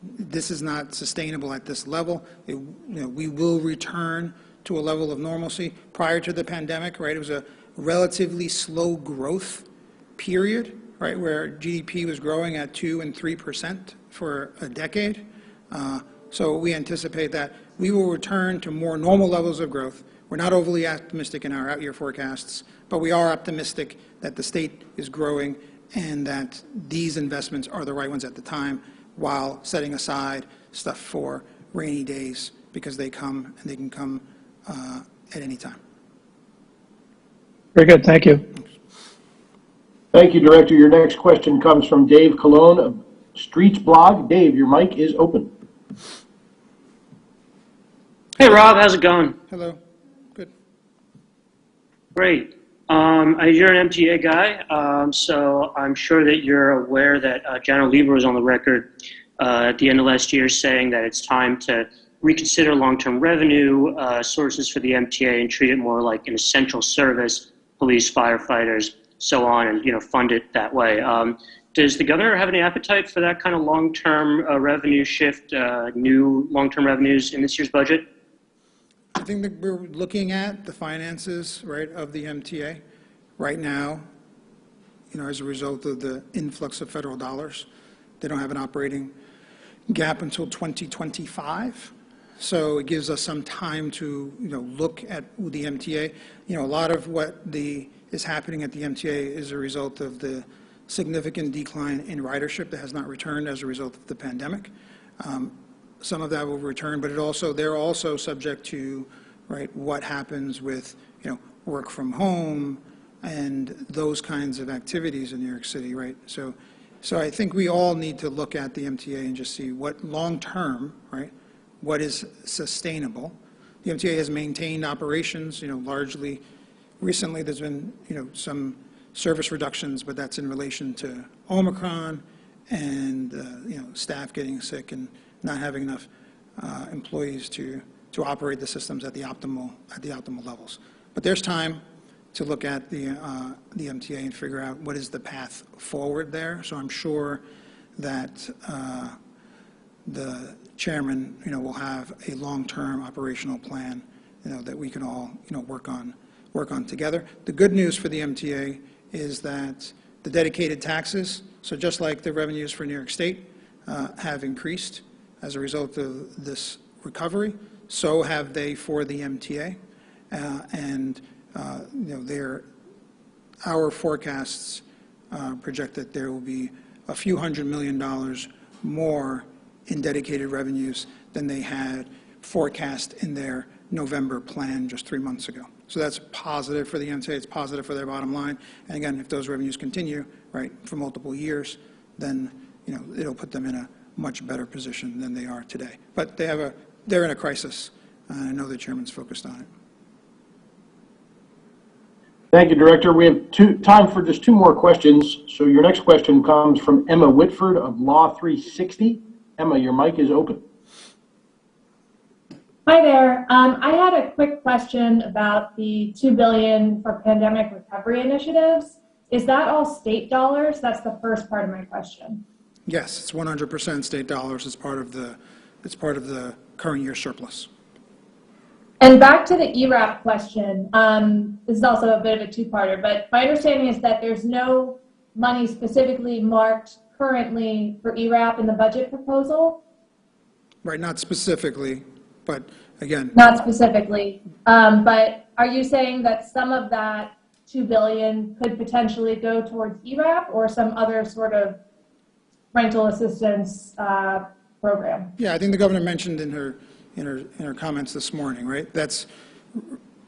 This is not sustainable at this level. We will return to a level of normalcy. Prior to the pandemic, right, it was a relatively slow growth period, right, where GDP was growing at 2% and 3% for a decade. So we anticipate that we will return to more normal levels of growth. We're not overly optimistic in our out-year forecasts, but we are optimistic that the state is growing and that these investments are the right ones at the time, while setting aside stuff for rainy days, because they come and they can come at any time. Very good. Thank you. Thank you, Director. Your next question comes from Dave Colon of Streets Blog. Dave, your mic is open. Hey, Rob. How's it going? Hello. Good. Great. You're an MTA guy, so I'm sure that you're aware that General Lieber was on the record at the end of last year saying that it's time to reconsider long-term revenue sources for the MTA and treat it more like an essential service, police, firefighters, so on, and fund it that way. Does the governor have any appetite for that kind of long-term revenue shift, new long-term revenues in this year's budget? I think that we're looking at the finances, right, of the MTA right now, as a result of the influx of federal dollars. They don't have an operating gap until 2025. So it gives us some time to, look at the MTA. A lot of what is happening at the MTA is a result of the significant decline in ridership that has not returned as a result of the pandemic. Some of that will return, but they're also subject to, right, what happens with, work from home and those kinds of activities in New York City, right? So I think we all need to look at the MTA and just see what long-term, right, what is sustainable. The MTA has maintained operations, largely. Recently, there's been, some service reductions, but that's in relation to Omicron and, staff getting sick and not having enough employees to operate the systems at the optimal levels. But there's time to look at the MTA and figure out what is the path forward there. So I'm sure that the chairman, will have a long-term operational plan, that we can all, work on together. The good news for the MTA is that the dedicated taxes, so just like the revenues for New York State have increased as a result of this recovery, so have they for the MTA. Our forecasts project that there will be a few $100 million more in dedicated revenues than they had forecast in their November plan just 3 months ago. So that's positive for the MTA, it's positive for their bottom line. And again, if those revenues continue, right, for multiple years, then, it'll put them in a much better position than they are today. But they're in a crisis. I know the chairman's focused on it. Thank you, Director. We have time for just two more questions. So your next question comes from Emma Whitford of Law 360. Emma, your mic is open. Hi there. I had a quick question about the $2 billion for pandemic recovery initiatives. Is that all state dollars? That's the first part of my question. Yes, it's 100% state dollars. It's part of the current year surplus. And back to the ERAP question. This is also a bit of a two-parter, but my understanding is that there's no money specifically marked currently for ERAP in the budget proposal. Right, not specifically, but again. Not specifically, but are you saying that some of that $2 billion could potentially go towards ERAP or some other sort of rental assistance program? Yeah, I think the governor mentioned in her comments this morning, right?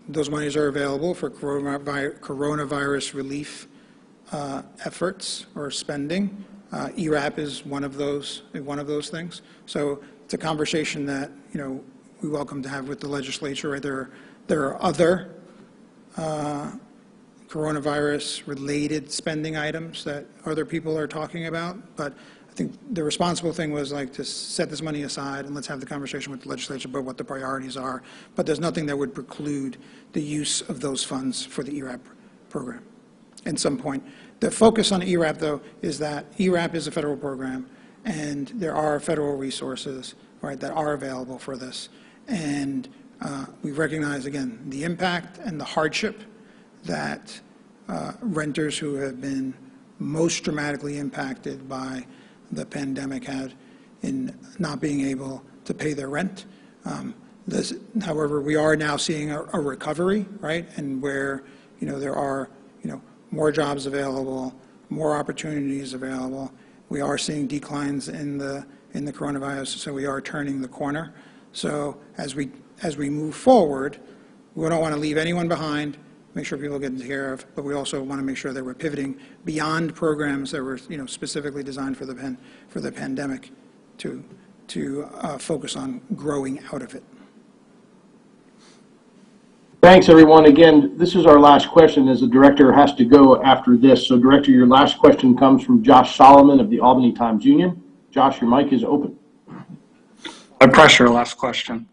Those monies are available for coronavirus relief efforts or spending. ERAP is one of those things. So it's a conversation that we welcome to have with the legislature. Right? There are other coronavirus-related spending items that other people are talking about, but I think the responsible thing was like to set this money aside and let's have the conversation with the legislature about what the priorities are, but there's nothing that would preclude the use of those funds for the ERAP program at some point. The focus on ERAP, though, is that ERAP is a federal program, and there are federal resources, right, that are available for this. And we recognize, again, the impact and the hardship that renters who have been most dramatically impacted by the pandemic had in not being able to pay their rent. However, we are now seeing a recovery, right, and where, there are, more jobs available, more opportunities available. We are seeing declines in the coronavirus, so we are turning the corner. So as we move forward, we don't want to leave anyone behind, make sure people get taken care of, but we also want to make sure that we're pivoting beyond programs that were specifically designed for the pandemic to focus on growing out of it. Thanks, everyone. Again, this is our last question as the director has to go after this. So, Director, your last question comes from Josh Solomon of the Albany Times-Union. Josh, your mic is open. I pressure last question.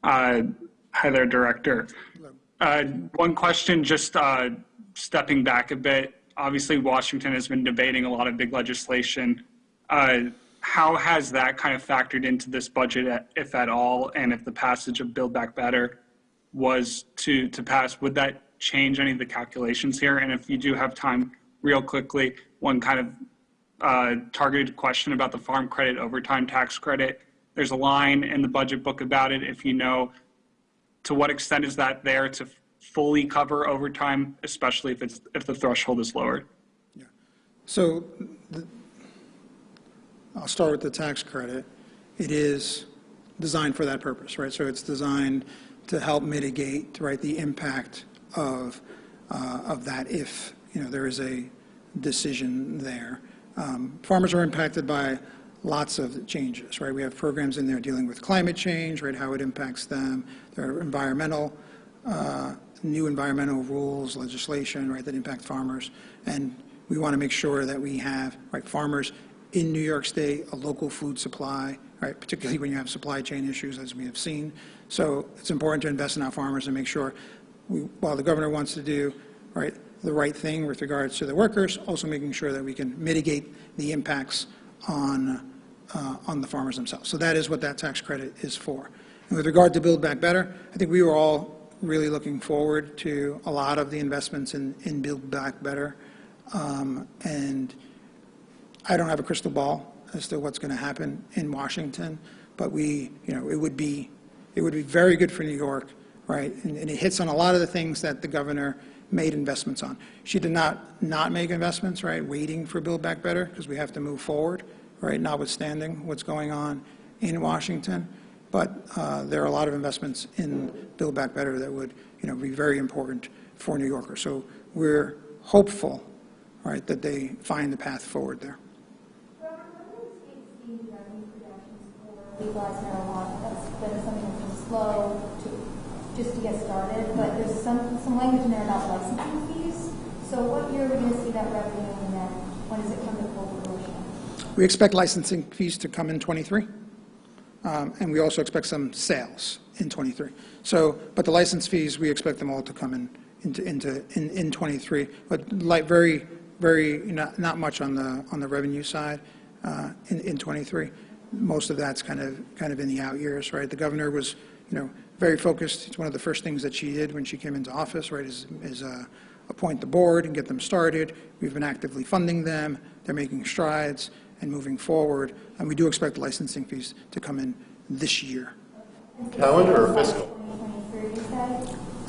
Hi there, Director. One question, just stepping back a bit. Obviously, Washington has been debating a lot of big legislation. How has that kind of factored into this budget, if at all? And if the passage of Build Back Better was to pass, would that change any of the calculations here? And if you do have time, real quickly, one kind of targeted question about the farm credit overtime tax credit. There's a line in the budget book about it. If you know, to what extent is that there to fully cover overtime, especially if the threshold is lowered? Yeah. So I'll start with the tax credit. It is designed for that purpose, right? So it's designed to help mitigate, right, the impact of that if there is a decision there. Farmers are impacted by lots of changes, right? We have programs in there dealing with climate change, right, how it impacts them. There are new environmental rules, legislation, right, that impact farmers. And we want to make sure that we have, right, farmers in New York State, a local food supply, right, particularly when you have supply chain issues, as we have seen. So it's important to invest in our farmers and make sure, while the governor wants to do, right, the right thing with regards to the workers, also making sure that we can mitigate the impacts on the farmers themselves. So that is what that tax credit is for. And with regard to Build Back Better, I think we were all really looking forward to a lot of the investments in Build Back Better. And I don't have a crystal ball as to what's going to happen in Washington, but it would be very good for New York, right? And it hits on a lot of the things that the governor made investments on. She did not make investments, right, waiting for Build Back Better, because we have to move forward, right, notwithstanding what's going on in Washington. But there are a lot of investments in Build Back Better that would be very important for New Yorkers. So we're hopeful, right, that they find the path forward there. Legalized marijuana, that's been something that's been slow just to get started, but there's some language in there about licensing fees. So what year are we going to see that revenue, and then when does it come to full fruition? We expect licensing fees to come in 23, and we also expect some sales in 23. So, but the license fees, we expect them all to come in 23, but very not much on the revenue side in 23. Most of that's kind of in the out years, right? The governor was, very focused. It's one of the first things that she did when she came into office, right, is appoint the board and get them started. We've been actively funding them. They're making strides and moving forward, and we do expect licensing fees to come in this year. Calendar or fiscal?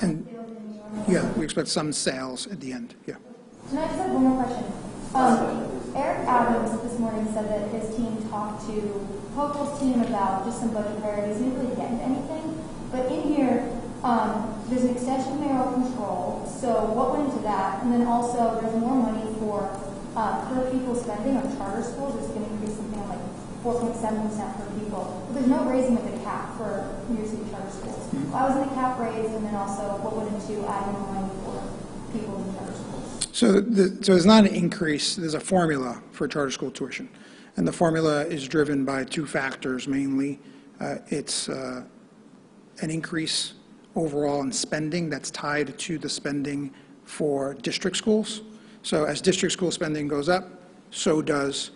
And yeah, we expect some sales at the end. Yeah. And I just have one more question. Eric Adams this morning said that his team talked to Hochul's team about just some budget priorities. He didn't really get into anything. But in here, there's an extension of mayoral control. So what went into that? And then also there's more money for per pupil spending on charter schools. It's going to increase something like 4.7% per pupil. But there's no raising of the cap for New York City charter schools. Why wasn't the cap raised? And then also what went into adding more money for people in charter schools? So it's not an increase, there's a formula for charter school tuition. And the formula is driven by two factors mainly. It's an increase overall in spending that's tied to the spending for district schools. So as district school spending goes up, so does